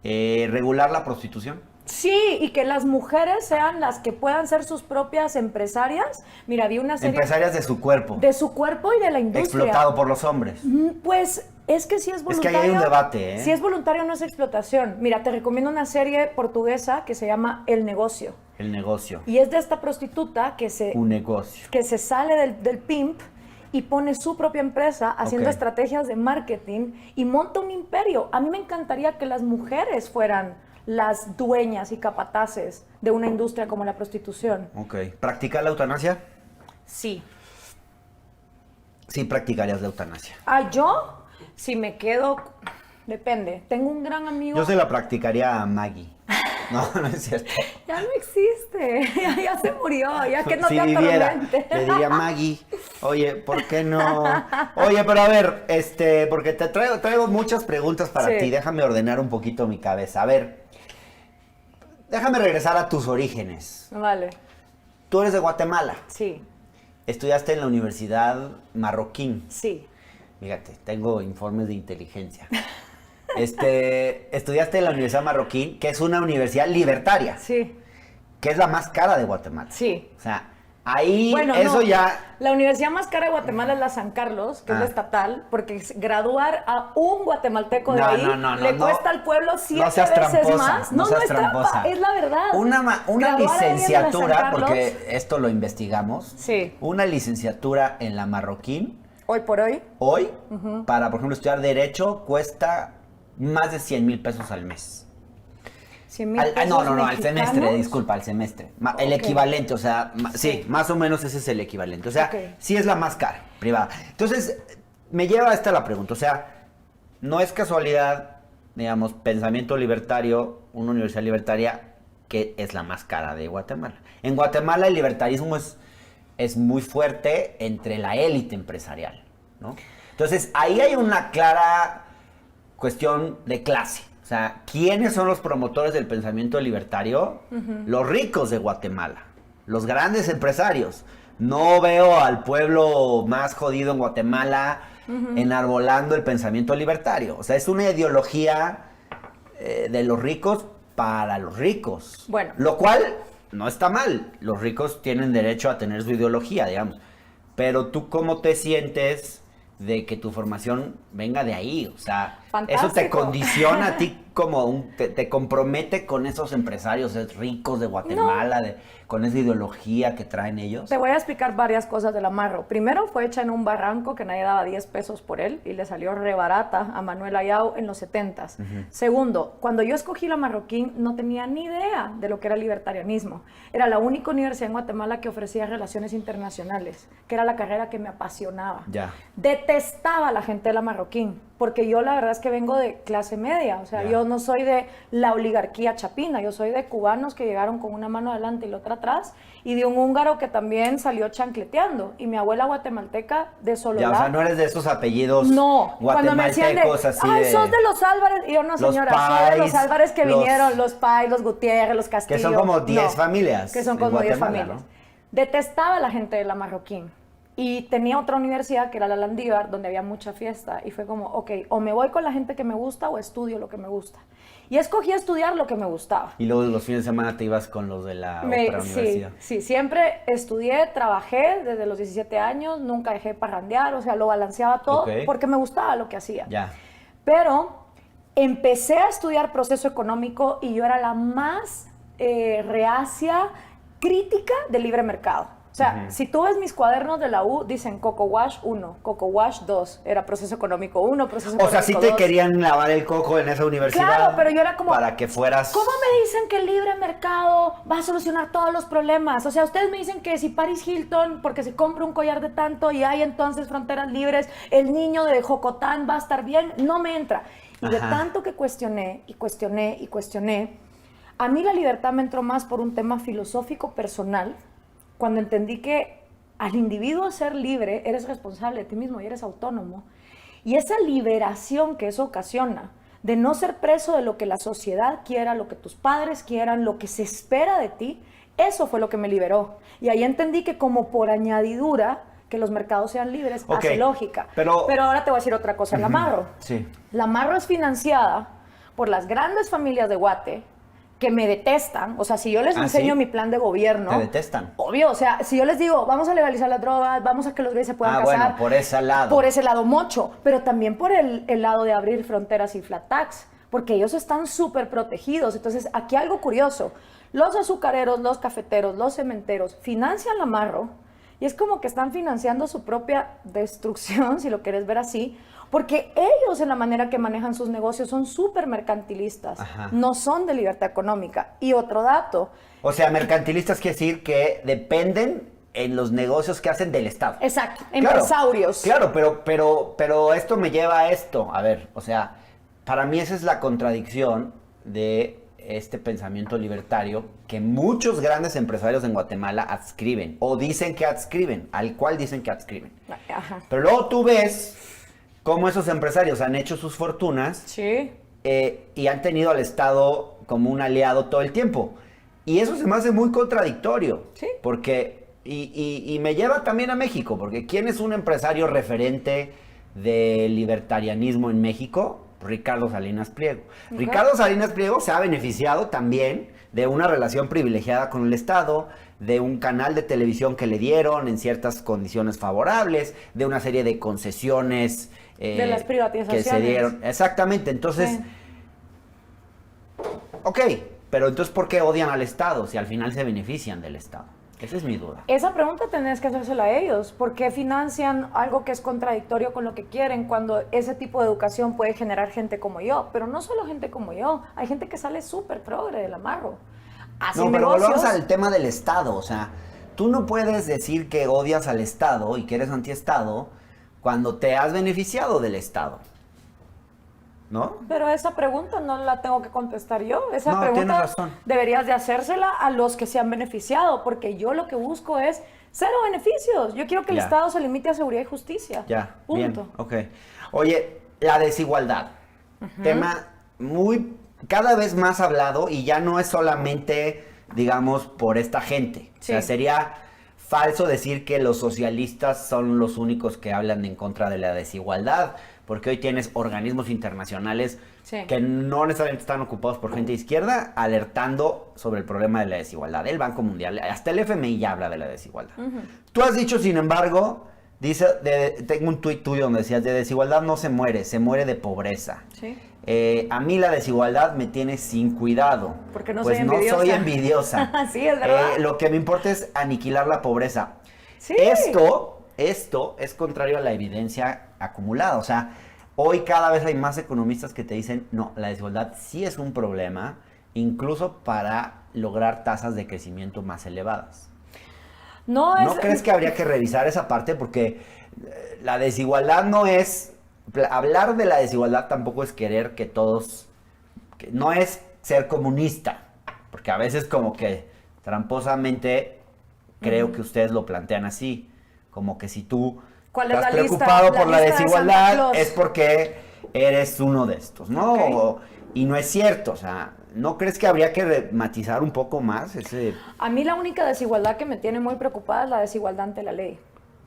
¿Regular la prostitución? Sí, y que las mujeres sean las que puedan ser sus propias empresarias. Mira, vi una serie... Empresarias de su cuerpo. De su cuerpo y de la industria. Explotado por los hombres. Pues es que si es voluntario... Es que ahí hay un debate, ¿eh? Si es voluntario no es explotación. Mira, te recomiendo una serie portuguesa que se llama El Negocio. El Negocio. Y es de esta prostituta que se... Un negocio. Que se sale del pimp y pone su propia empresa haciendo estrategias de marketing y monta un imperio. A mí me encantaría que las mujeres fueran las dueñas y capataces de una industria como la prostitución. Ok. ¿Practicar la eutanasia? Sí. Sí, practicarías la eutanasia. Yo, si me quedo, depende. Tengo un gran amigo... Yo se la practicaría a Maggie. No es cierto. Ya no existe, ya se murió, ya que no si te atormente. Le diría Maggie, oye, ¿por qué no? Oye, pero a ver, porque te traigo muchas preguntas para ti, déjame ordenar un poquito mi cabeza. A ver, déjame regresar a tus orígenes. Vale. Tú eres de Guatemala. Sí. Estudiaste en la Universidad Marroquín. Sí. Fíjate, tengo informes de inteligencia. Estudiaste en la Universidad Marroquín, que es una universidad libertaria. Sí. Que es la más cara de Guatemala. Sí. O sea, ahí eso ya... La universidad más cara de Guatemala es la San Carlos, que es la estatal, porque graduar a un guatemalteco de ahí le cuesta al pueblo 7 veces más. No es trampa, es la verdad. Una licenciatura, porque esto lo investigamos. Sí. Una licenciatura en la Marroquín. Hoy por hoy. Hoy, para, por ejemplo, estudiar Derecho, cuesta más de 100,000 pesos al mes. 100,000 pesos no, al mexicanos. semestre, disculpa, al semestre. El equivalente, o sea, sí, más o menos ese es el equivalente. O sea, sí es la más cara, privada. Entonces, me lleva a esta la pregunta, o sea, no es casualidad digamos, pensamiento libertario, una universidad libertaria que es la más cara de Guatemala. En Guatemala el libertarismo es muy fuerte entre la élite empresarial, ¿no? Entonces, ahí hay una clara cuestión de clase. O sea, ¿quiénes son los promotores del pensamiento libertario? Los ricos de Guatemala, los grandes empresarios. No veo al pueblo más jodido en Guatemala enarbolando el pensamiento libertario. O sea, es una ideología de los ricos para los ricos. Bueno. Lo cual no está mal. Los ricos tienen derecho a tener su ideología, digamos. Pero tú, ¿cómo te sientes de que tu formación venga de ahí? O sea, fantástico. Eso te condiciona a ti como te compromete con esos empresarios ricos de Guatemala, con esa ideología que traen ellos. Te voy a explicar varias cosas del amarro. Primero, fue hecha en un barranco que nadie daba 10 pesos por él y le salió re barata a Manuel Ayau en los 70s. Segundo, cuando yo escogí la Marroquín no tenía ni idea de lo que era el libertarianismo. Era la única universidad en Guatemala que ofrecía relaciones internacionales, que era la carrera que me apasionaba. Ya. Detestaba a la gente de la Marroquín, porque yo la verdad es que vengo de clase media, o sea, yo no soy de la oligarquía chapina, yo soy de cubanos que llegaron con una mano adelante y la otra atrás, y de un húngaro que también salió chancleteando, y mi abuela guatemalteca de Sololá. Ya, o sea, no eres de esos apellidos cuando me decían así sos de los Álvarez, y yo no, señora, soy de los Álvarez que vinieron, los Pais, los Gutiérrez, los Castillo. Que son como 10 familias. Que son como 10 familias. ¿No? Detestaba a la gente de la Marroquín. Y tenía otra universidad que era la Landívar, donde había mucha fiesta. Y fue como, ok, o me voy con la gente que me gusta o estudio lo que me gusta. Y escogí estudiar lo que me gustaba. Y luego los fines de semana te ibas con los de la otra universidad. Sí, siempre estudié, trabajé desde los 17 años, nunca dejé parrandear, o sea, lo balanceaba todo porque me gustaba lo que hacía. Ya. Pero empecé a estudiar proceso económico y yo era la más reacia, crítica del libre mercado. O sea, si tú ves mis cuadernos de la U, dicen Coco Wash 1, Coco Wash 2, era proceso económico 1, proceso económico 2. O sea, sí te querían lavar el coco en esa universidad. Claro, pero yo era como... Para que fueras... ¿Cómo me dicen que el libre mercado va a solucionar todos los problemas? O sea, ustedes me dicen que si Paris Hilton, porque se compra un collar de tanto y hay entonces fronteras libres, el niño de Jocotán va a estar bien, no me entra. Y de tanto que cuestioné, a mí la libertad me entró más por un tema filosófico personal, cuando entendí que al individuo ser libre, eres responsable de ti mismo y eres autónomo. Y esa liberación que eso ocasiona, de no ser preso de lo que la sociedad quiera, lo que tus padres quieran, lo que se espera de ti, eso fue lo que me liberó. Y ahí entendí que como por añadidura, que los mercados sean libres, hace lógica. Pero ahora te voy a decir otra cosa, la Marro. Sí. La Marro es financiada por las grandes familias de Guate, que me detestan. O sea, si yo les enseño mi plan de gobierno... ¿Te detestan? Obvio, o sea, si yo les digo, vamos a legalizar las drogas, vamos a que los gays se puedan casar... bueno, por ese lado. Por ese lado mucho, pero también por el lado de abrir fronteras y flat tax, porque ellos están súper protegidos. Entonces, aquí algo curioso. Los azucareros, los cafeteros, los cementeros financian la Marro y es como que están financiando su propia destrucción, si lo quieres ver así, porque ellos en la manera que manejan sus negocios son súper mercantilistas, no son de libertad económica. Y otro dato. O sea, mercantilistas quiere decir que dependen en los negocios que hacen del Estado. Exacto, empresarios. Claro, pero esto me lleva a esto. A ver, o sea, para mí esa es la contradicción de este pensamiento libertario que muchos grandes empresarios en Guatemala adscriben o dicen que adscriben, al cual dicen que adscriben. Pero luego tú ves cómo esos empresarios han hecho sus fortunas y han tenido al Estado como un aliado todo el tiempo. Y eso se me hace muy contradictorio. ¿Sí? Porque, y me lleva también a México, porque ¿quién es un empresario referente del libertarianismo en México? Ricardo Salinas Pliego. Ricardo Salinas Pliego se ha beneficiado también de una relación privilegiada con el Estado, de un canal de televisión que le dieron en ciertas condiciones favorables, de una serie de concesiones de las privatizaciones que se dieron. Exactamente, entonces, pero entonces ¿por qué odian al Estado si al final se benefician del Estado? Esa es mi duda. Esa pregunta tenés que hacérsela a ellos. ¿Por qué financian algo que es contradictorio con lo que quieren cuando ese tipo de educación puede generar gente como yo? Pero no solo gente como yo. Hay gente que sale súper progre del amarro. No, pero volvamos al tema del Estado. O sea, tú no puedes decir que odias al Estado y que eres antiestado cuando te has beneficiado del Estado. ¿no? Pero esa pregunta no la tengo que contestar yo. Esa No, tienes pregunta razón. deberías de hacérsela a los que se han beneficiado, porque yo lo que busco es cero beneficios. Yo quiero que el Ya. Estado se limite a seguridad y justicia. Ya, Punto. bien, ok. Oye, la desigualdad, tema cada vez más hablado y ya no es solamente, digamos, por esta gente. O sea, Sí. sería falso decir que los socialistas son los únicos que hablan en contra de la desigualdad, porque hoy tienes organismos internacionales Sí. que no necesariamente están ocupados por gente de izquierda alertando sobre el problema de la desigualdad. El Banco Mundial, hasta el FMI ya habla de la desigualdad. Tú has dicho, sin embargo, tengo un tuit tuyo donde decías, de desigualdad no se muere de pobreza. Sí. A mí la desigualdad me tiene sin cuidado. Porque no pues soy no envidiosa. soy envidiosa. Sí, es verdad. Lo que me importa es aniquilar la pobreza. Sí. Esto es contrario a la evidencia acumulada. O sea, hoy cada vez hay más economistas que te dicen, no, la desigualdad sí es un problema, incluso para lograr tasas de crecimiento más elevadas. ¿No crees que habría que revisar esa parte? Porque la desigualdad no es... Hablar de la desigualdad tampoco es querer que todos... no es ser comunista. Porque a veces como que tramposamente creo que ustedes lo plantean así. Como que si tú ¿Cuál es estás la lista? preocupado por la lista de Santa desigualdad Claus. es porque eres uno de estos, ¿no? Ok. Y no es cierto. O sea, ¿no crees que habría que matizar un poco más ese... A mí la única desigualdad que me tiene muy preocupada es la desigualdad ante la ley,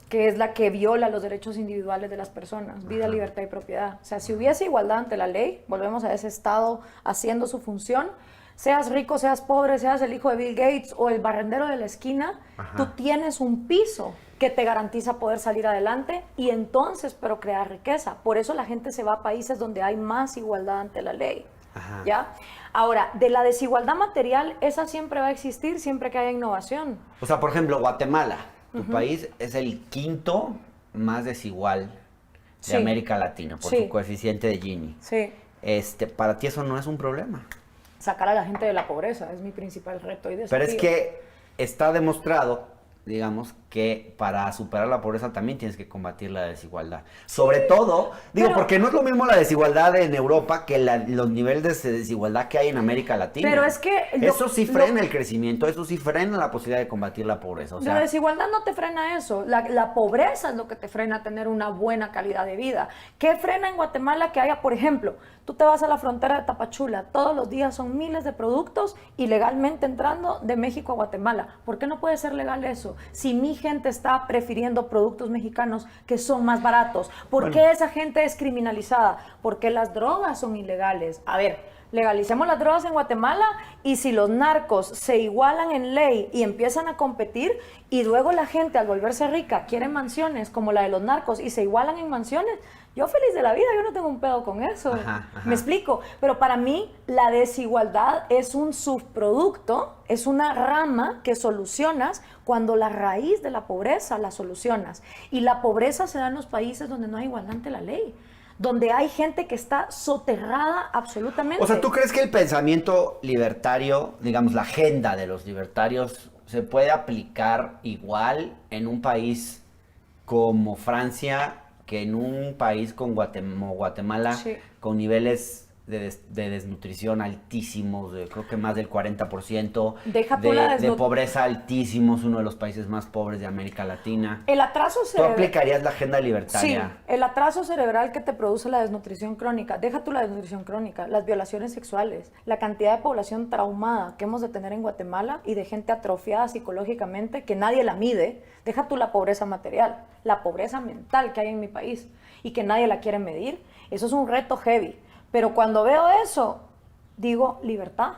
que es la que viola los derechos individuales de las personas, vida, libertad y propiedad. O sea, si hubiese igualdad ante la ley, volvemos a ese Estado haciendo su función, seas rico, seas pobre, seas el hijo de Bill Gates o el barrendero de la esquina, tú tienes un piso que te garantiza poder salir adelante y entonces, pero crear riqueza. Por eso la gente se va a países donde hay más igualdad ante la ley. Ajá. ¿Ya? Ahora, de la desigualdad material, esa siempre va a existir siempre que haya innovación. O sea, por ejemplo, Guatemala, tu país es el quinto más desigual de Sí. América Latina por Sí. su coeficiente de Gini. Sí. Para ti eso no es un problema. Sacar a la gente de la pobreza es mi principal reto y desafío. Pero es que está demostrado, digamos, que para superar la pobreza también tienes que combatir la desigualdad. Sobre todo, digo, pero- porque no es lo mismo la desigualdad en Europa que los niveles de desigualdad que hay en América Latina. Pero es que eso sí frena el crecimiento, eso sí frena la posibilidad de combatir la pobreza. O sea, la desigualdad no te frena eso. La pobreza es lo que te frena tener una buena calidad de vida. ¿Qué frena en Guatemala que haya, por ejemplo, tú te vas a la frontera de Tapachula, todos los días son miles de productos ilegalmente entrando de México a Guatemala? ¿Por qué no puede ser legal eso? Si mi gente está prefiriendo productos mexicanos que son más baratos, ¿por qué esa gente es criminalizada? Porque las drogas son ilegales. A ver, legalicemos las drogas en Guatemala y si los narcos se igualan en ley y empiezan a competir y luego la gente al volverse rica quiere mansiones como la de los narcos y se igualan en mansiones, yo feliz de la vida, yo no tengo un pedo con eso. Ajá. Me explico, pero para mí la desigualdad es un subproducto, es una rama que solucionas cuando la raíz de la pobreza la solucionas. Y la pobreza se da en los países donde no hay igualdad ante la ley, donde hay gente que está soterrada absolutamente. o sea, ¿tú crees que el pensamiento libertario, digamos, la agenda de los libertarios, se puede aplicar igual en un país como Francia que en un país como Guatemala, Sí. con niveles de desnutrición altísimos, creo que más del 40%, Deja tú la de pobreza altísimos, uno de los países más pobres de América Latina? El atraso ¿Tú cerebral. aplicarías la agenda Sí, libertaria? el atraso cerebral que te produce la desnutrición crónica, deja tú la desnutrición crónica, las violaciones sexuales, la cantidad de población traumada que hemos de tener en Guatemala y de gente atrofiada psicológicamente que nadie la mide, deja tú la pobreza material, la pobreza mental que hay en mi país y que nadie la quiere medir, eso es un reto heavy. Pero cuando veo eso, digo libertad.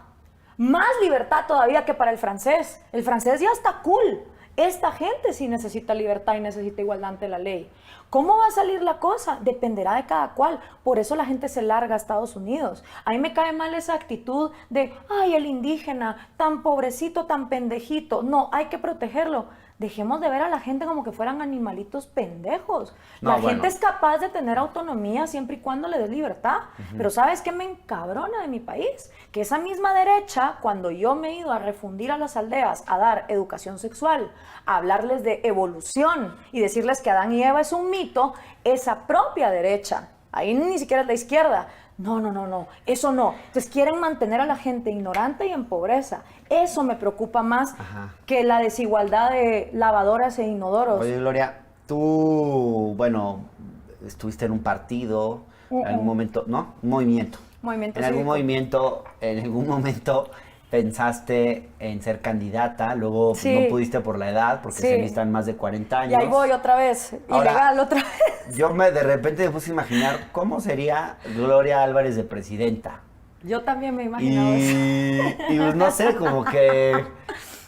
Más libertad todavía que para el francés. El francés ya está cool. Esta gente sí necesita libertad y necesita igualdad ante la ley. ¿Cómo va a salir la cosa? Dependerá de cada cual. Por eso la gente se larga a Estados Unidos. A mí me cae mal esa actitud de, ay, el indígena, tan pobrecito, tan pendejito. No, hay que protegerlo. Dejemos de ver a la gente como que fueran animalitos pendejos. No, La bueno. gente es capaz de tener autonomía siempre y cuando le des libertad. Pero ¿sabes qué me encabrona de mi país? Que esa misma derecha, cuando yo me he ido a refundir a las aldeas, a dar educación sexual, a hablarles de evolución y decirles que Adán y Eva es un mito, esa propia derecha, ahí ni siquiera es la izquierda, No, eso no. Entonces quieren mantener a la gente ignorante y en pobreza. Eso me preocupa más que la desigualdad de lavadoras e inodoros. Oye, Gloria, tú, bueno, estuviste en un partido, en algún momento, ¿no? Un movimiento. Movimiento En algún cívico. movimiento, en algún momento pensaste en ser candidata, luego pues, Sí. no pudiste por la edad, porque Sí. se necesitan más de 40 años. Y ahí voy otra vez, Ahora, ilegal otra vez. Yo de repente me puse a imaginar cómo sería Gloria Álvarez de presidenta. Yo también me he imaginado eso. Y pues, no sé,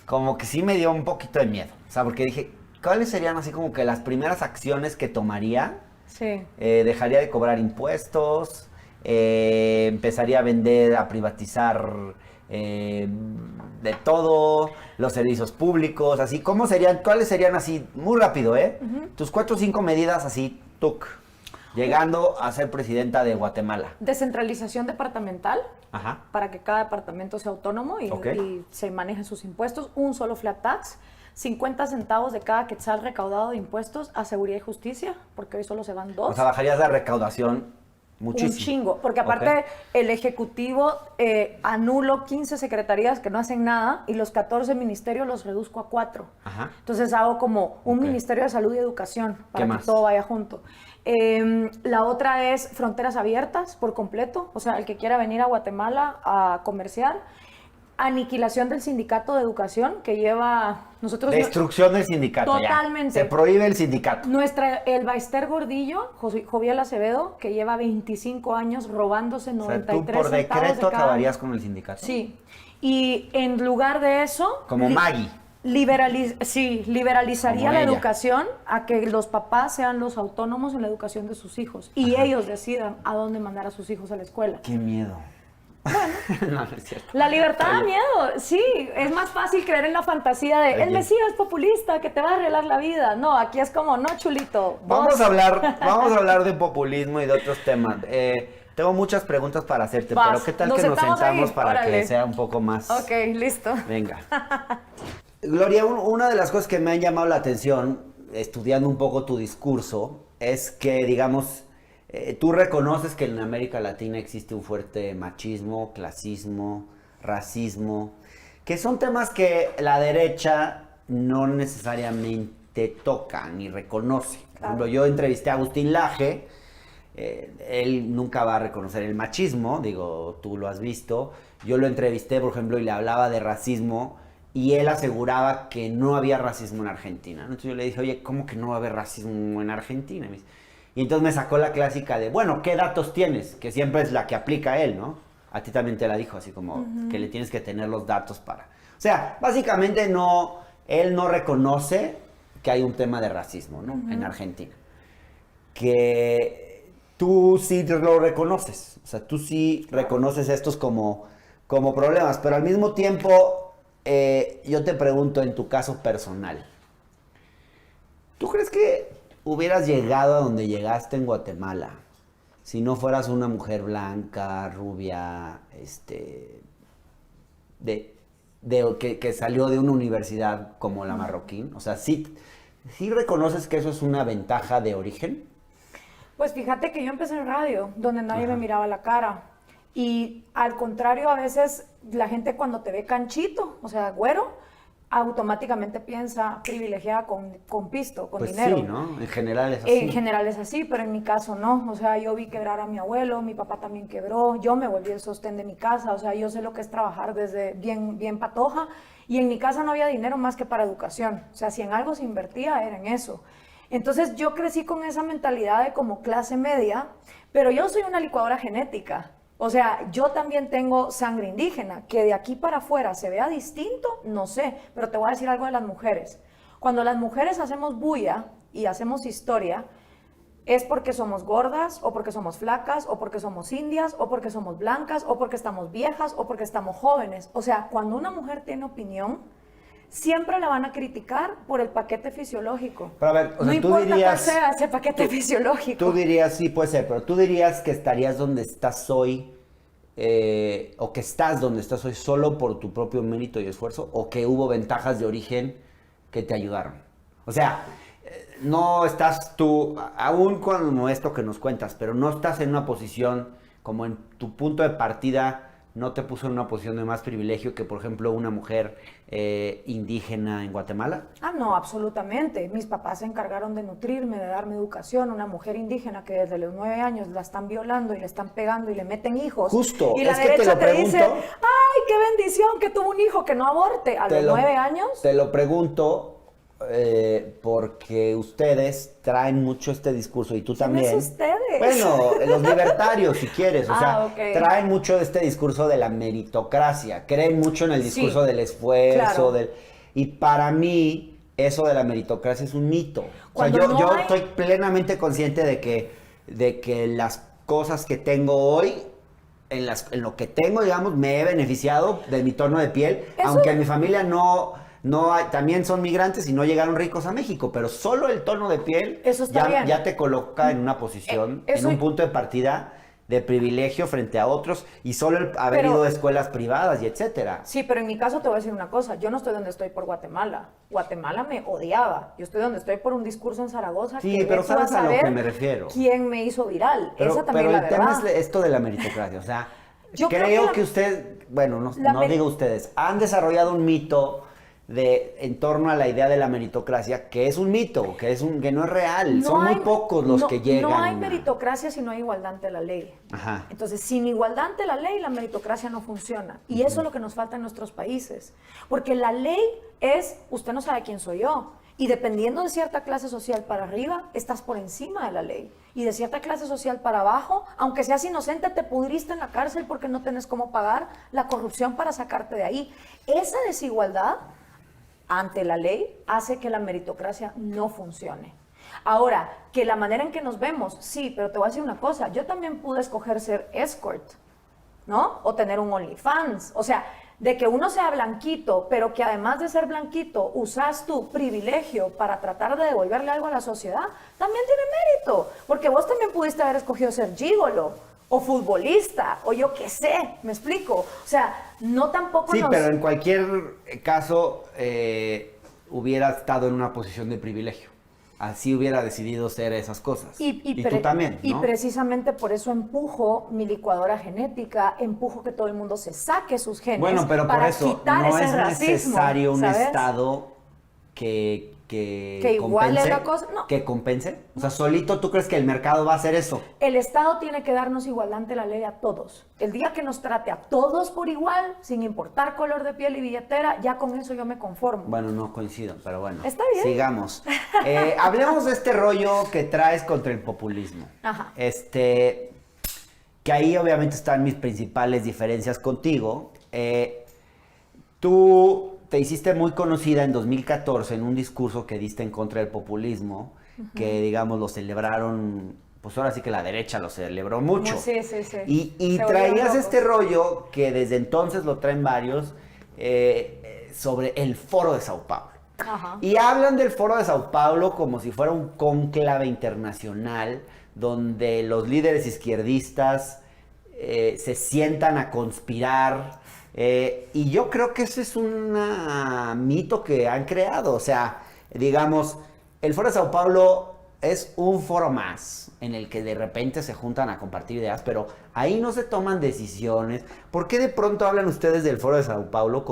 como que sí me dio un poquito de miedo. O sea, porque dije, ¿cuáles serían así como que las primeras acciones que tomaría? Sí. Dejaría de cobrar impuestos, empezaría a vender, a privatizar de todo, los servicios públicos, así, ¿cuáles serían así, muy rápido, tus 4 o 5 medidas así, llegando a ser presidenta de Guatemala? Descentralización departamental. Ajá. Para que cada departamento sea autónomo y, Ok. y se manejen sus impuestos. Un solo flat tax. 50 centavos de cada quetzal recaudado de impuestos a seguridad y justicia, porque hoy solo se van 2. O sea, bajarías la recaudación muchísimo. Un chingo, porque aparte el Ejecutivo anulo 15 secretarías que no hacen nada y los 14 ministerios los reduzco a 4. Ajá. Entonces hago como un Ministerio de Salud y Educación para ¿Qué que más? todo vaya junto. La otra es fronteras abiertas por completo, o sea, el que quiera venir a Guatemala a comerciar. Aniquilación del sindicato de educación que lleva nosotros. Destrucción del sindicato. Totalmente. Ya. Se prohíbe el sindicato. El Baister Gordillo, Joviel Acevedo, que lleva 25 años robándose 93 O sea, tú por centavos decreto de cada... acabarías con el sindicato. Sí. Y en lugar de eso... Como Maggie. Liberalizaría Como la ella. educación a que los papás sean los autónomos en la educación de sus hijos y ellos decidan a dónde mandar a sus hijos a la escuela. Qué miedo. Bueno. No es cierto. La libertad da miedo, sí, es más fácil creer en la fantasía de el Mesías populista que te va a arreglar la vida. No, aquí es como, no, chulito. Vamos a hablar de populismo y de otros temas. Tengo muchas preguntas para hacerte, Vas, pero ¿qué tal nos que nos sentamos sentamos ahí, para órale. que sea un poco más... Ok, listo. Venga. Gloria, una de las cosas que me han llamado la atención, estudiando un poco tu discurso, es que, digamos, tú reconoces que en América Latina existe un fuerte machismo, clasismo, racismo, que son temas que la derecha no necesariamente toca ni reconoce. Por ejemplo, yo entrevisté a Agustín Laje, él nunca va a reconocer el machismo, digo, tú lo has visto. Yo lo entrevisté, por ejemplo, y le hablaba de racismo, y él aseguraba que no había racismo en Argentina. Entonces yo le dije, oye, ¿cómo que no va a haber racismo en Argentina? Y entonces me sacó la clásica de, bueno, ¿qué datos tienes? Que siempre es la que aplica él, ¿no? A ti también te la dijo, así como que le tienes que tener los datos para... O sea, básicamente él no reconoce que hay un tema de racismo, ¿no? En Argentina. Que tú sí lo reconoces, o sea, tú sí reconoces estos como problemas, pero al mismo tiempo yo te pregunto en tu caso personal, ¿tú crees que hubieras llegado a donde llegaste en Guatemala si no fueras una mujer blanca, rubia, que salió de una universidad como la Marroquín? O sea, ¿sí reconoces que eso es una ventaja de origen? Pues fíjate que yo empecé en radio, donde nadie me miraba la cara. Y al contrario, a veces la gente cuando te ve canchito, o sea, güero, automáticamente piensa privilegiada con pisto, con Pues dinero. sí, ¿no? En general es así. En general es así, pero en mi caso no. O sea, yo vi quebrar a mi abuelo, mi papá también quebró, yo me volví el sostén de mi casa, o sea, yo sé lo que es trabajar desde bien patoja, y en mi casa no había dinero más que para educación. O sea, si en algo se invertía, era en eso. Entonces yo crecí con esa mentalidad de como clase media, pero yo soy una licuadora genética. O sea, yo también tengo sangre indígena, que de aquí para afuera se vea distinto, no sé, pero te voy a decir algo de las mujeres. Cuando las mujeres hacemos bulla y hacemos historia, es porque somos gordas, o porque somos flacas, o porque somos indias, o porque somos blancas, o porque estamos viejas, o porque estamos jóvenes. O sea, cuando una mujer tiene opinión, siempre la van a criticar por el paquete fisiológico. Pero a ver, o sea, no tú importa dirías, cuál sea ese paquete fisiológico. Tú dirías, sí puede ser, pero tú dirías que estarías donde estás hoy, o que estás donde estás hoy solo por tu propio mérito y esfuerzo, o que hubo ventajas de origen que te ayudaron. O sea, no estás tú, aún con esto que nos cuentas, pero no estás en una posición como en tu punto de partida no te puso en una posición de más privilegio que, por ejemplo, una mujer indígena en Guatemala? Ah, no, absolutamente. Mis papás se encargaron de nutrirme, de darme educación. Una mujer indígena que desde los 9 años la están violando y le están pegando y le meten hijos. Justo, y la es que derecha te lo pregunto. dice, ¡ay, qué bendición que tuvo un hijo que no aborte! A los 9 años. Te lo pregunto porque ustedes traen mucho este discurso y tú también. ustedes? Bueno, los libertarios, si quieres, o sea, okay. traen mucho este discurso de la meritocracia, creen mucho en el discurso del esfuerzo, claro. Y para mí eso de la meritocracia es un mito. Cuando o sea, yo hay... estoy plenamente consciente de que las cosas que tengo hoy, en lo que tengo, digamos, me he beneficiado de mi tono de piel, aunque en mi familia no hay, también son migrantes y no llegaron ricos a México, pero solo el tono de piel ya te coloca en una posición, en un punto de partida de privilegio frente a otros, y solo el haber ido a escuelas privadas y etcétera. Sí, pero en mi caso te voy a decir una cosa, yo no estoy donde estoy por Guatemala. Guatemala me odiaba. Yo estoy donde estoy por un discurso en Zaragoza. Sí, pero sabes a lo que me refiero. ¿Quién me hizo viral? Esa también pero es la verdad. Pero el tema es esto de la meritocracia, o sea, creo que usted, bueno, no digo ustedes, han desarrollado un mito en torno a la idea de la meritocracia, que es un mito, que no es real. Son muy pocos los que llegan. No hay meritocracia si no hay igualdad ante la ley. Ajá. Entonces, sin igualdad ante la ley, la meritocracia no funciona. Y eso es lo que nos falta en nuestros países. Porque la ley es, usted no sabe quién soy yo. Y dependiendo de cierta clase social para arriba, estás por encima de la ley. Y de cierta clase social para abajo, aunque seas inocente, te pudriste en la cárcel porque no tenés cómo pagar la corrupción para sacarte de ahí. Esa desigualdad ante la ley hace que la meritocracia no funcione. Ahora, que la manera en que nos vemos, sí, pero te voy a decir una cosa, yo también pude escoger ser escort, ¿no? O tener un OnlyFans, o sea, de que uno sea blanquito, pero que además de ser blanquito, usas tu privilegio para tratar de devolverle algo a la sociedad, también tiene mérito, porque vos también pudiste haber escogido ser gigolo, o futbolista, o yo qué sé, ¿me explico? O sea, no tampoco Sí, pero en cualquier caso hubiera estado en una posición de privilegio. Así hubiera decidido ser esas cosas. Y tú también, ¿no? Y precisamente por eso empujo mi licuadora genética, empujo que todo el mundo se saque sus genes. Bueno, pero para por eso quitar no ese es racismo, necesario un ¿sabes? Estado que igual es la cosa, no. Que compense. O sea, solito tú crees que el mercado va a hacer eso. El Estado tiene que darnos igualdad ante la ley a todos. El día que nos trate a todos por igual, sin importar color de piel y billetera, ya con eso yo me conformo. Bueno, no coincido, pero bueno. Está bien. Sigamos. Hablemos de este rollo que traes contra el populismo. Ajá. Que ahí obviamente están mis principales diferencias contigo. Tú te hiciste muy conocida en 2014 en un discurso que diste en contra del populismo, que digamos lo celebraron, pues ahora sí que la derecha lo celebró mucho. Sí. Y traías este rollo que desde entonces lo traen varios sobre el Foro de Sao Paulo. Ajá. Y hablan del Foro de Sao Paulo como si fuera un cónclave internacional donde los líderes izquierdistas se sientan a conspirar. Y yo creo que ese es un mito que han creado. O sea, digamos, el Foro de Sao Paulo es un foro más en el que de repente se juntan a compartir ideas, pero ahí no se toman decisiones. ¿Por qué de pronto hablan ustedes del Foro de Sao Paulo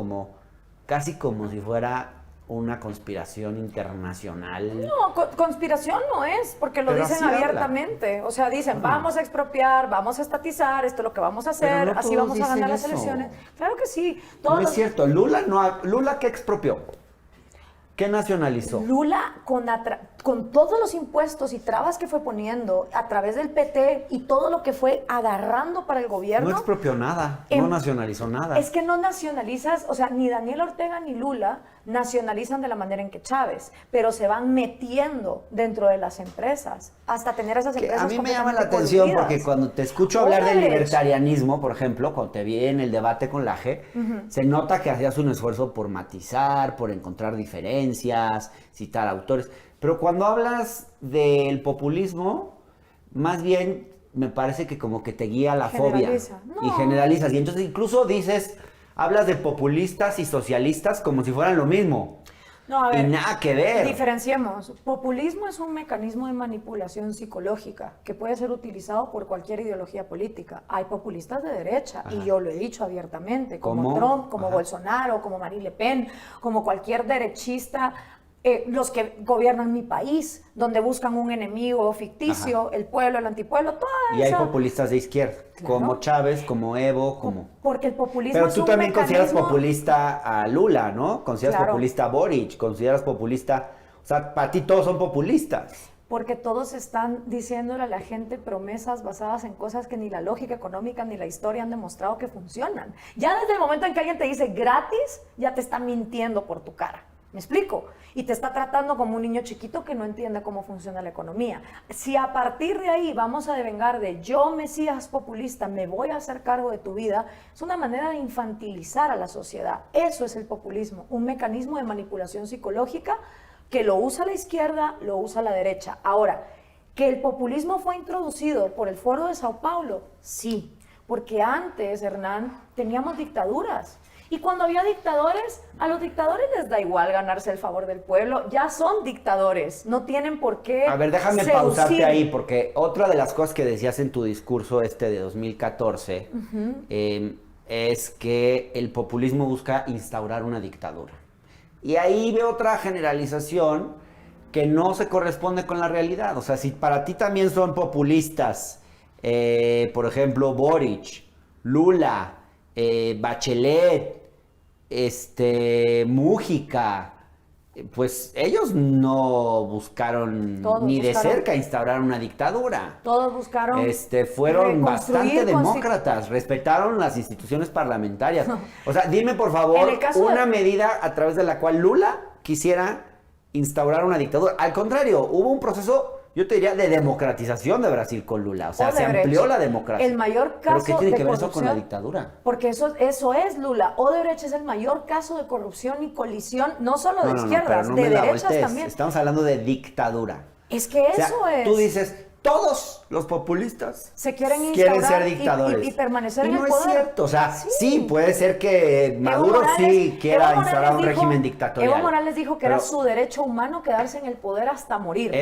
casi como si fuera una conspiración internacional? No, conspiración no es, porque lo pero dicen abiertamente. O sea, dicen, vamos a expropiar, vamos a estatizar, esto es lo que vamos a hacer, no así vamos a ganar las eso. elecciones. Claro que sí. No es cierto. Lula, ¿qué expropió? ¿Qué nacionalizó? Lula, con todos los impuestos y trabas que fue poniendo a través del PT y todo lo que fue agarrando para el gobierno. No expropió nada, no nacionalizó nada. Es que no nacionalizas, o sea, ni Daniel Ortega ni Lula nacionalizan de la manera en que Chávez, pero se van metiendo dentro de las empresas hasta tener esas empresas. A mí me llama la atención porque cuando te escucho hablar del libertarianismo, por ejemplo, cuando te vi en el debate con Laje, se nota que hacías un esfuerzo por matizar, por encontrar diferencias, citar autores. Pero cuando hablas del populismo, más bien me parece que como que te guía la fobia. Y generalizas. Y entonces incluso hablas de populistas y socialistas como si fueran lo mismo. No, a y ver, nada que ver. diferenciemos. Populismo es un mecanismo de manipulación psicológica que puede ser utilizado por cualquier ideología política. Hay populistas de derecha, y yo lo he dicho abiertamente, como Trump, como Bolsonaro, como Marine Le Pen, como cualquier derechista. Los que gobiernan mi país, donde buscan un enemigo ficticio, el pueblo, el antipueblo, todo eso. Y hay populistas de izquierda, como Chávez, como Evo, como... Porque el populismo Pero es tú un también mecanismo... consideras populista a Lula, ¿no? Consideras populista a Boric, consideras populista... O sea, para ti todos son populistas. Porque todos están diciéndole a la gente promesas basadas en cosas que ni la lógica económica ni la historia han demostrado que funcionan. Ya desde el momento en que alguien te dice gratis, ya te está mintiendo por tu cara. ¿Me explico? Y te está tratando como un niño chiquito que no entiende cómo funciona la economía. Si a partir de ahí vamos a devengar de yo, Mesías populista, me voy a hacer cargo de tu vida, es una manera de infantilizar a la sociedad. Eso es el populismo, un mecanismo de manipulación psicológica que lo usa la izquierda, lo usa la derecha. Ahora, ¿que el populismo fue introducido por el Foro de Sao Paulo? Sí, porque antes, Hernán, teníamos dictaduras. Y cuando había dictadores, a los dictadores les da igual ganarse el favor del pueblo. Ya son dictadores, no tienen por qué. A ver, déjame pausarte ahí, porque otra de las cosas que decías en tu discurso de 2014 es que el populismo busca instaurar una dictadura. Y ahí veo otra generalización que no se corresponde con la realidad. O sea, si para ti también son populistas, por ejemplo, Boric, Lula, Bachelet, Mújica, pues ellos no buscaron ni de cerca instaurar una dictadura. Todos buscaron fueron bastante demócratas, respetaron las instituciones parlamentarias. O sea, dime por favor una medida a través de la cual Lula quisiera instaurar una dictadura. Al contrario, hubo un proceso, yo te diría, de democratización de Brasil con Lula. O sea, se amplió la democracia. El mayor caso. ¿Pero qué tiene que ver eso con la dictadura? Porque eso es Lula. Odebrecht es el mayor caso de corrupción y colisión, no solo de izquierdas, de derechas también. Estamos hablando de dictadura. Es que eso es. Tú dices, todos los populistas se quieren ser dictadores. Y permanecer en el poder. No es cierto. O sea, sí puede ser que Maduro quiera instaurar un régimen dictatorial. Evo Morales dijo que era su derecho humano quedarse en el poder hasta morir.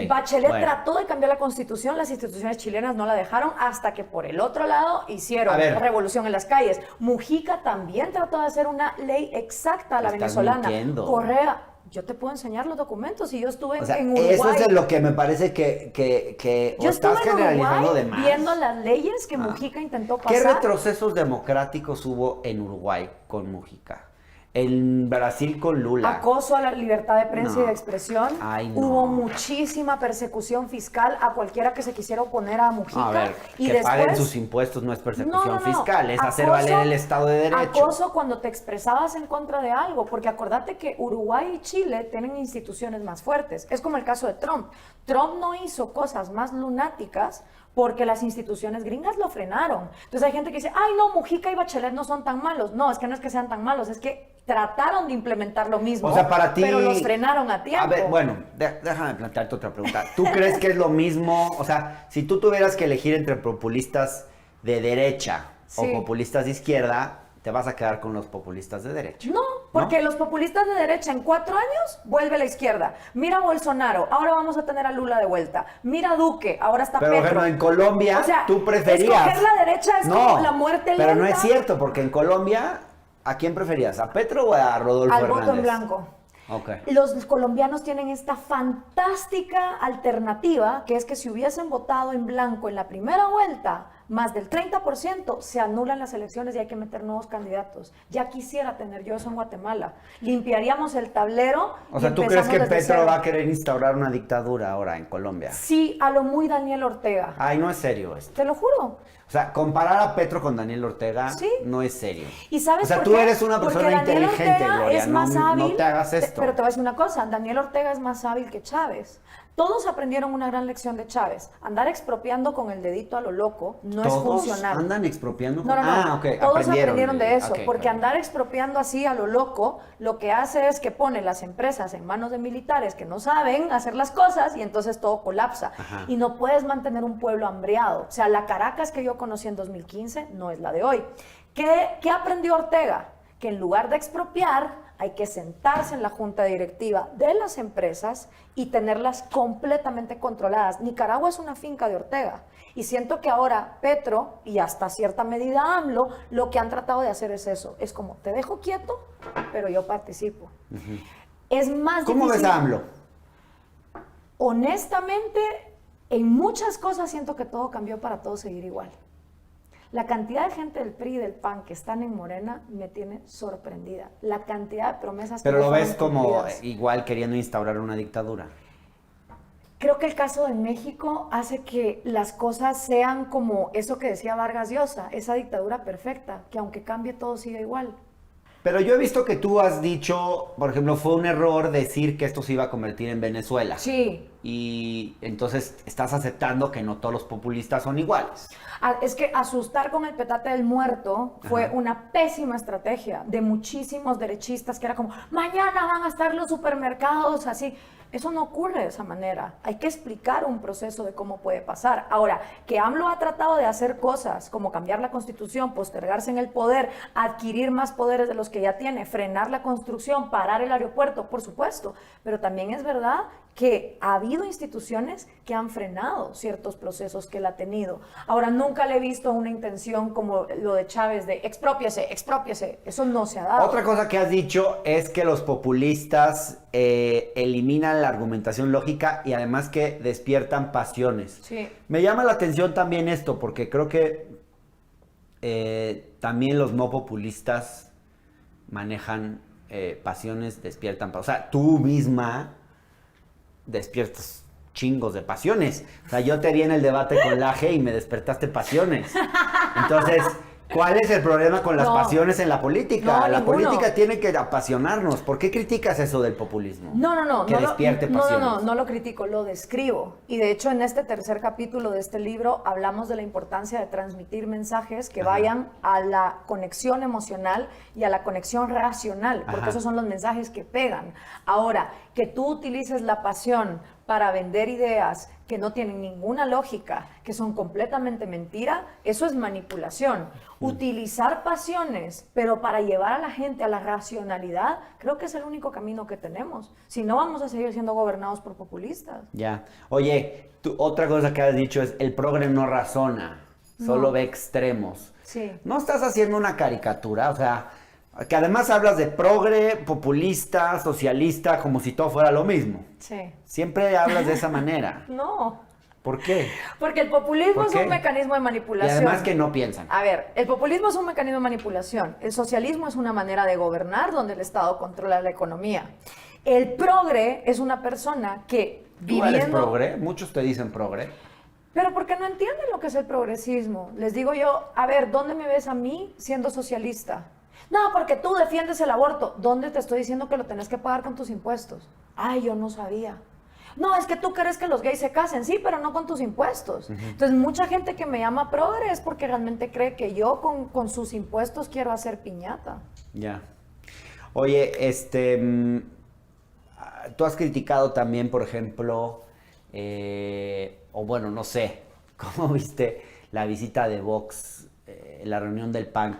Bachelet trató de cambiar la constitución, las instituciones chilenas no la dejaron, hasta que por el otro lado hicieron revolución en las calles. Mujica también trató de hacer una ley exacta a la venezolana. Correa. Yo te puedo enseñar los documentos y yo estuve en Uruguay. Eso es de lo que me parece que yo estás generalizando de más. Viendo las leyes que Mujica intentó pasar. ¿Qué retrocesos democráticos hubo en Uruguay con Mujica? En Brasil con Lula. Acoso a la libertad de prensa y de expresión. Hubo muchísima persecución fiscal a cualquiera que se quisiera oponer a Mujica. A ver, que paguen sus impuestos no es persecución fiscal, es hacer valer el Estado de Derecho. Acoso cuando te expresabas en contra de algo, porque acordate que Uruguay y Chile tienen instituciones más fuertes. Es como el caso de Trump. Trump no hizo cosas más lunáticas porque las instituciones gringas lo frenaron. Entonces hay gente que dice, ay no, Mujica y Bachelet no son tan malos. No, es que no es que sean tan malos, es que trataron de implementar lo mismo, para ti, pero los frenaron a tiempo. A ver, bueno, déjame plantearte otra pregunta. ¿Tú crees que es lo mismo? O sea, si tú tuvieras que elegir entre populistas de derecha o populistas de izquierda, te vas a quedar con los populistas de derecha. No, porque los populistas de derecha en 4 años vuelve a la izquierda. Mira a Bolsonaro, ahora vamos a tener a Lula de vuelta. Mira a Duque, ahora está Petro. Pero en Colombia tú preferías... Escoger la derecha es como la muerte lenta. Pero no es cierto, porque en Colombia, ¿a quién preferías? ¿A Petro o a Rodolfo Hernández? Al voto en blanco. Los colombianos tienen esta fantástica alternativa, que es que si hubiesen votado en blanco en la primera vuelta, más del 30%, se anulan las elecciones y hay que meter nuevos candidatos. Ya quisiera tener yo eso en Guatemala. Limpiaríamos el tablero. O sea, ¿tú crees que Petro va a querer instaurar una dictadura ahora en Colombia? Sí, a lo muy Daniel Ortega. Ay, no es serio esto. Te lo juro. O sea, comparar a Petro con Daniel Ortega no es serio. ¿Y sabes por qué? Tú eres una persona inteligente, Gloria, no te hagas esto. Pero te voy a decir una cosa, Daniel Ortega es más hábil que Chávez. Todos aprendieron una gran lección de Chávez. Andar expropiando con el dedito a lo loco no es funcional. ¿Todos andan expropiando? No. Todos aprendieron de eso. Porque andar expropiando así a lo loco, lo que hace es que pone las empresas en manos de militares que no saben hacer las cosas y entonces todo colapsa. Y no puedes mantener un pueblo hambriado. O sea, la Caracas que yo conocí en 2015 no es la de hoy. ¿Qué aprendió Ortega? Que en lugar de expropiar, Hay que sentarse en la junta directiva de las empresas y tenerlas completamente controladas. Nicaragua es una finca de Ortega. Y siento que ahora Petro y hasta cierta medida AMLO lo que han tratado de hacer es eso. Es como, te dejo quieto, pero yo participo. Es más ¿Cómo difícil. ves a AMLO? Honestamente, en muchas cosas siento que todo cambió para todo seguir igual. La cantidad de gente del PRI y del PAN que están en Morena me tiene sorprendida. La cantidad de promesas que Pero no lo fueron ves como cumplidas. igual queriendo instaurar una dictadura. Creo que el caso de México hace que las cosas sean como eso que decía Vargas Llosa, esa dictadura perfecta, que aunque cambie todo sigue igual. Pero yo he visto que tú has dicho, por ejemplo, fue un error decir que esto se iba a convertir en Venezuela. Sí. Y entonces estás aceptando que no todos los populistas son iguales. Es que asustar con el petate del muerto fue Ajá. una pésima estrategia de muchísimos derechistas que era como, mañana van a estar los supermercados así. Eso no ocurre de esa manera. Hay que explicar un proceso de cómo puede pasar. Ahora, que AMLO ha tratado de hacer cosas como cambiar la constitución, postergarse en el poder, adquirir más poderes de los que ya tiene, frenar la construcción, parar el aeropuerto, por supuesto. Pero también es verdad que ha habido instituciones que han frenado ciertos procesos que él ha tenido. Ahora, nunca le he visto una intención como lo de Chávez de expropiese, expropiese. Eso no se ha dado. Otra cosa que has dicho es que los populistas eliminan la argumentación lógica y además que despiertan pasiones. Sí. Me llama la atención también esto porque creo que también los no populistas manejan pasiones, despiertan pasiones. O sea, tú misma despiertas chingos de pasiones. O sea, yo te vi en el debate con Laje y me despertaste pasiones. Entonces, ¿cuál es el problema con las pasiones en la política? No, La ninguno. política tiene que apasionarnos. ¿Por qué criticas eso del populismo? No. Que despierte pasiones. No lo critico, lo describo. Y de hecho, en este tercer capítulo de este libro hablamos de la importancia de transmitir mensajes que vayan a la conexión emocional y a la conexión racional, porque esos son los mensajes que pegan. Ahora, que tú utilices la pasión para vender ideas que no tienen ninguna lógica, que son completamente mentira, eso es manipulación. Utilizar pasiones, pero para llevar a la gente a la racionalidad, creo que es el único camino que tenemos. Si no, vamos a seguir siendo gobernados por populistas. Ya. Oye, otra cosa que has dicho es el progre no razona, solo ve extremos. Sí. ¿No estás haciendo una caricatura? O sea, que además hablas de progre, populista, socialista, como si todo fuera lo mismo. Sí. Siempre hablas de esa manera. No. ¿Por qué? Porque el populismo ¿Por es qué? un mecanismo de Y manipulación. además que no piensan. A ver, el populismo es un mecanismo de manipulación. El socialismo es una manera de gobernar donde el Estado controla la economía. El progre es una persona que ¿Tú eres viviendo... progre? Muchos te dicen progre. Pero porque no entienden lo que es el progresismo. Les digo yo, a ver, ¿dónde me ves a mí siendo socialista? No, porque tú defiendes el aborto. ¿Dónde te estoy diciendo que lo tenés que pagar con tus impuestos? Ay, yo no sabía. No, es que tú crees que los gays se casen, sí, pero no con tus impuestos. Entonces, mucha gente que me llama progre es porque realmente cree que yo con sus impuestos quiero hacer piñata. Ya. Oye, tú has criticado también, por ejemplo, o bueno, no sé, ¿cómo viste la visita de Vox, la reunión del PAN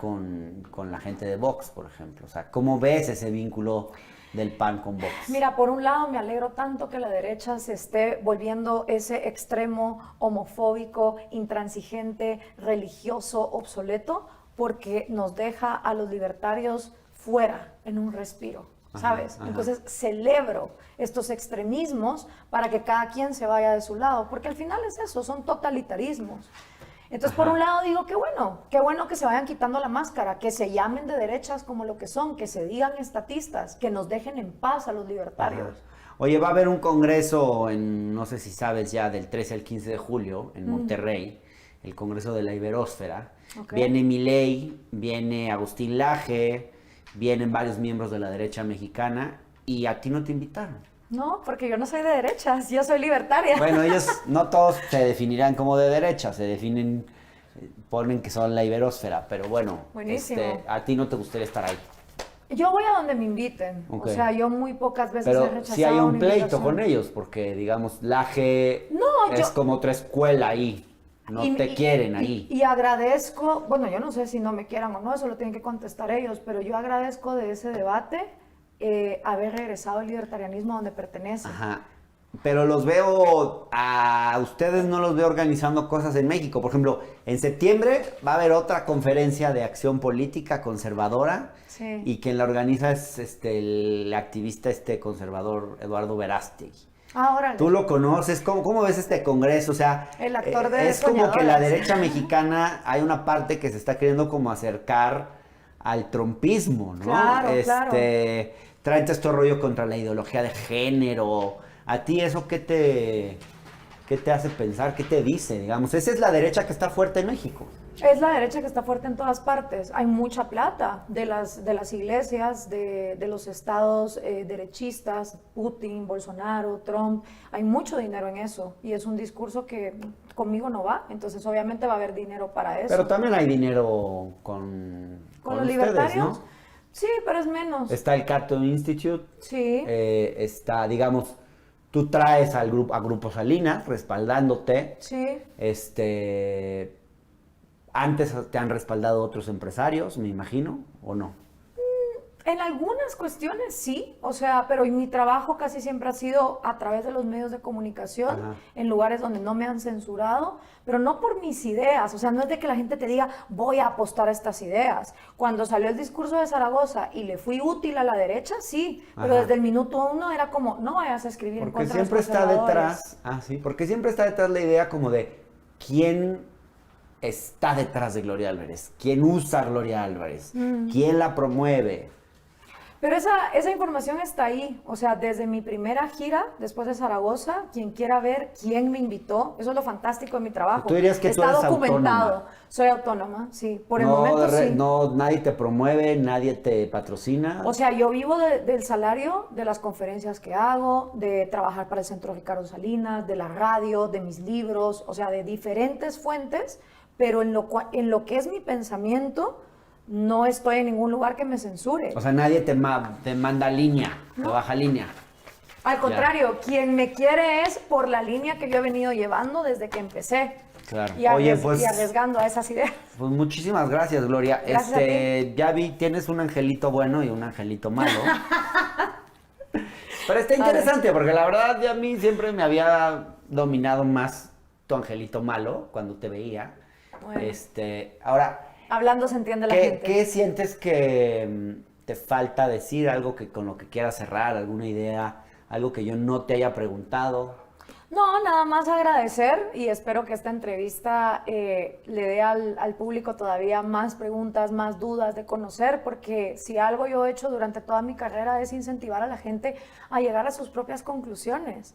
con la gente de Vox, por ejemplo? O sea, ¿cómo ves ese vínculo del PAN con Vox? Mira, por un lado me alegro tanto que la derecha se esté volviendo ese extremo homofóbico, intransigente, religioso, obsoleto, porque nos deja a los libertarios fuera en un respiro, ¿sabes? Entonces celebro estos extremismos para que cada quien se vaya de su lado, porque al final es eso, son totalitarismos. Entonces, por un lado digo, qué bueno que se vayan quitando la máscara, que se llamen de derechas como lo que son, que se digan estatistas, que nos dejen en paz a los libertarios. Oye, va a haber un congreso, no sé si sabes ya, del 13 al 15 de julio en Monterrey, el congreso de la Iberósfera. Okay. Viene Milei, viene Agustín Laje, vienen varios miembros de la derecha mexicana y a ti no te invitaron. No, porque yo no soy de derechas, yo soy libertaria. Bueno, ellos no todos se definirán como de derecha, se definen, ponen que son la Iberósfera, pero bueno, Buenísimo. a ti no te gustaría estar ahí. Yo voy a donde me inviten, Okay. O sea, yo muy pocas veces he Pero rechazado si hay un una pleito invitación. con ellos, porque digamos, Laje No, es yo- como otra escuela ahí, no te quieren ahí. Y agradezco, bueno, yo no sé si no me quieran o no, eso lo tienen que contestar ellos, pero yo agradezco de ese debate haber regresado al libertarianismo donde pertenece. Ajá. Pero los veo, a ustedes no los veo organizando cosas en México. Por ejemplo, en septiembre va a haber otra conferencia de acción política conservadora. Sí. Y quien la organiza es el activista conservador Eduardo Verástegui. Órale. ¿Tú lo conoces? ¿Cómo ves este congreso? O sea, el actor de es como que la Soñadoras. derecha mexicana, hay una parte que se está queriendo como acercar al trumpismo, ¿no? Claro, claro. Traen todo este rollo contra la ideología de género. ¿A ti eso qué te hace pensar? ¿Qué te dice, digamos? Esa es la derecha que está fuerte en México. Es la derecha que está fuerte en todas partes. Hay mucha plata de las iglesias, de los estados derechistas, Putin, Bolsonaro, Trump. Hay mucho dinero en eso y es un discurso que conmigo no va. Entonces obviamente va a haber dinero para eso. Pero también hay dinero con los ustedes, libertarios, ¿no? Sí, pero es menos. Está el Cato Institute. Sí. Está, digamos, tú traes a Grupo Salinas respaldándote. Sí. Antes te han respaldado otros empresarios, me imagino, ¿o no? En algunas cuestiones sí, o sea, pero mi trabajo casi siempre ha sido a través de los medios de comunicación, Ajá. en lugares donde no me han censurado, pero no por mis ideas, o sea, no es de que la gente te diga, voy a apostar a estas ideas. Cuando salió el discurso de Zaragoza y le fui útil a la derecha, sí, pero Ajá. desde el minuto 1 era como, no vayas a escribir en Porque contra de los siempre está conservadores. detrás, porque siempre está detrás la idea como de quién está detrás de Gloria Álvarez, quién usa a Gloria Álvarez, quién la promueve. Pero esa información está ahí, o sea, desde mi primera gira, después de Zaragoza, quien quiera ver quién me invitó, eso es lo fantástico de mi trabajo. Tú dirías que tú está eres documentado. autónoma. Soy autónoma, sí, por el No, momento sí. No, nadie te promueve, nadie te patrocina. O sea, yo vivo del salario de las conferencias que hago, de trabajar para el Centro Ricardo Salinas, de la radio, de mis libros, o sea, de diferentes fuentes, pero en lo que es mi pensamiento, no estoy en ningún lugar que me censure. O sea, nadie te manda línea, te baja línea. Al contrario, quien me quiere es por la línea que yo he venido llevando desde que empecé. Claro. Y, Oye, pues, y arriesgando a esas ideas. Pues muchísimas gracias, Gloria. Gracias a ti. Ya vi, tienes un angelito bueno y un angelito malo. Pero está interesante, porque la verdad a mí siempre me había dominado más tu angelito malo cuando te veía. Bueno. Ahora, Hablando se entiende la gente. ¿qué sientes que te falta decir? Algo que con lo que quieras cerrar, alguna idea, algo que yo no te haya preguntado. No, nada más agradecer y espero que esta entrevista le dé al público todavía más preguntas, más dudas de conocer, porque si algo yo he hecho durante toda mi carrera es incentivar a la gente a llegar a sus propias conclusiones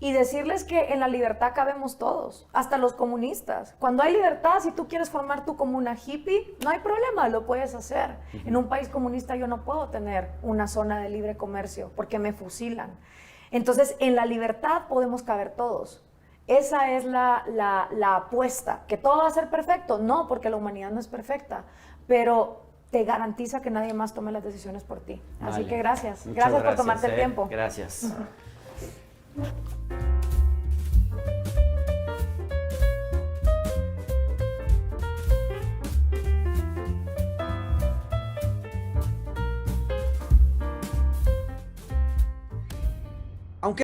y decirles que en la libertad cabemos todos, hasta los comunistas. Cuando hay libertad, si tú quieres formar tu comuna hippie, no hay problema, lo puedes hacer. En un país comunista yo no puedo tener una zona de libre comercio porque me fusilan. Entonces, en la libertad podemos caber todos. Esa es la apuesta. ¿Que todo va a ser perfecto? No, porque la humanidad no es perfecta, pero te garantiza que nadie más tome las decisiones por ti. Así Vale. que gracias. Muchas Gracias por tomarte el tiempo. Gracias.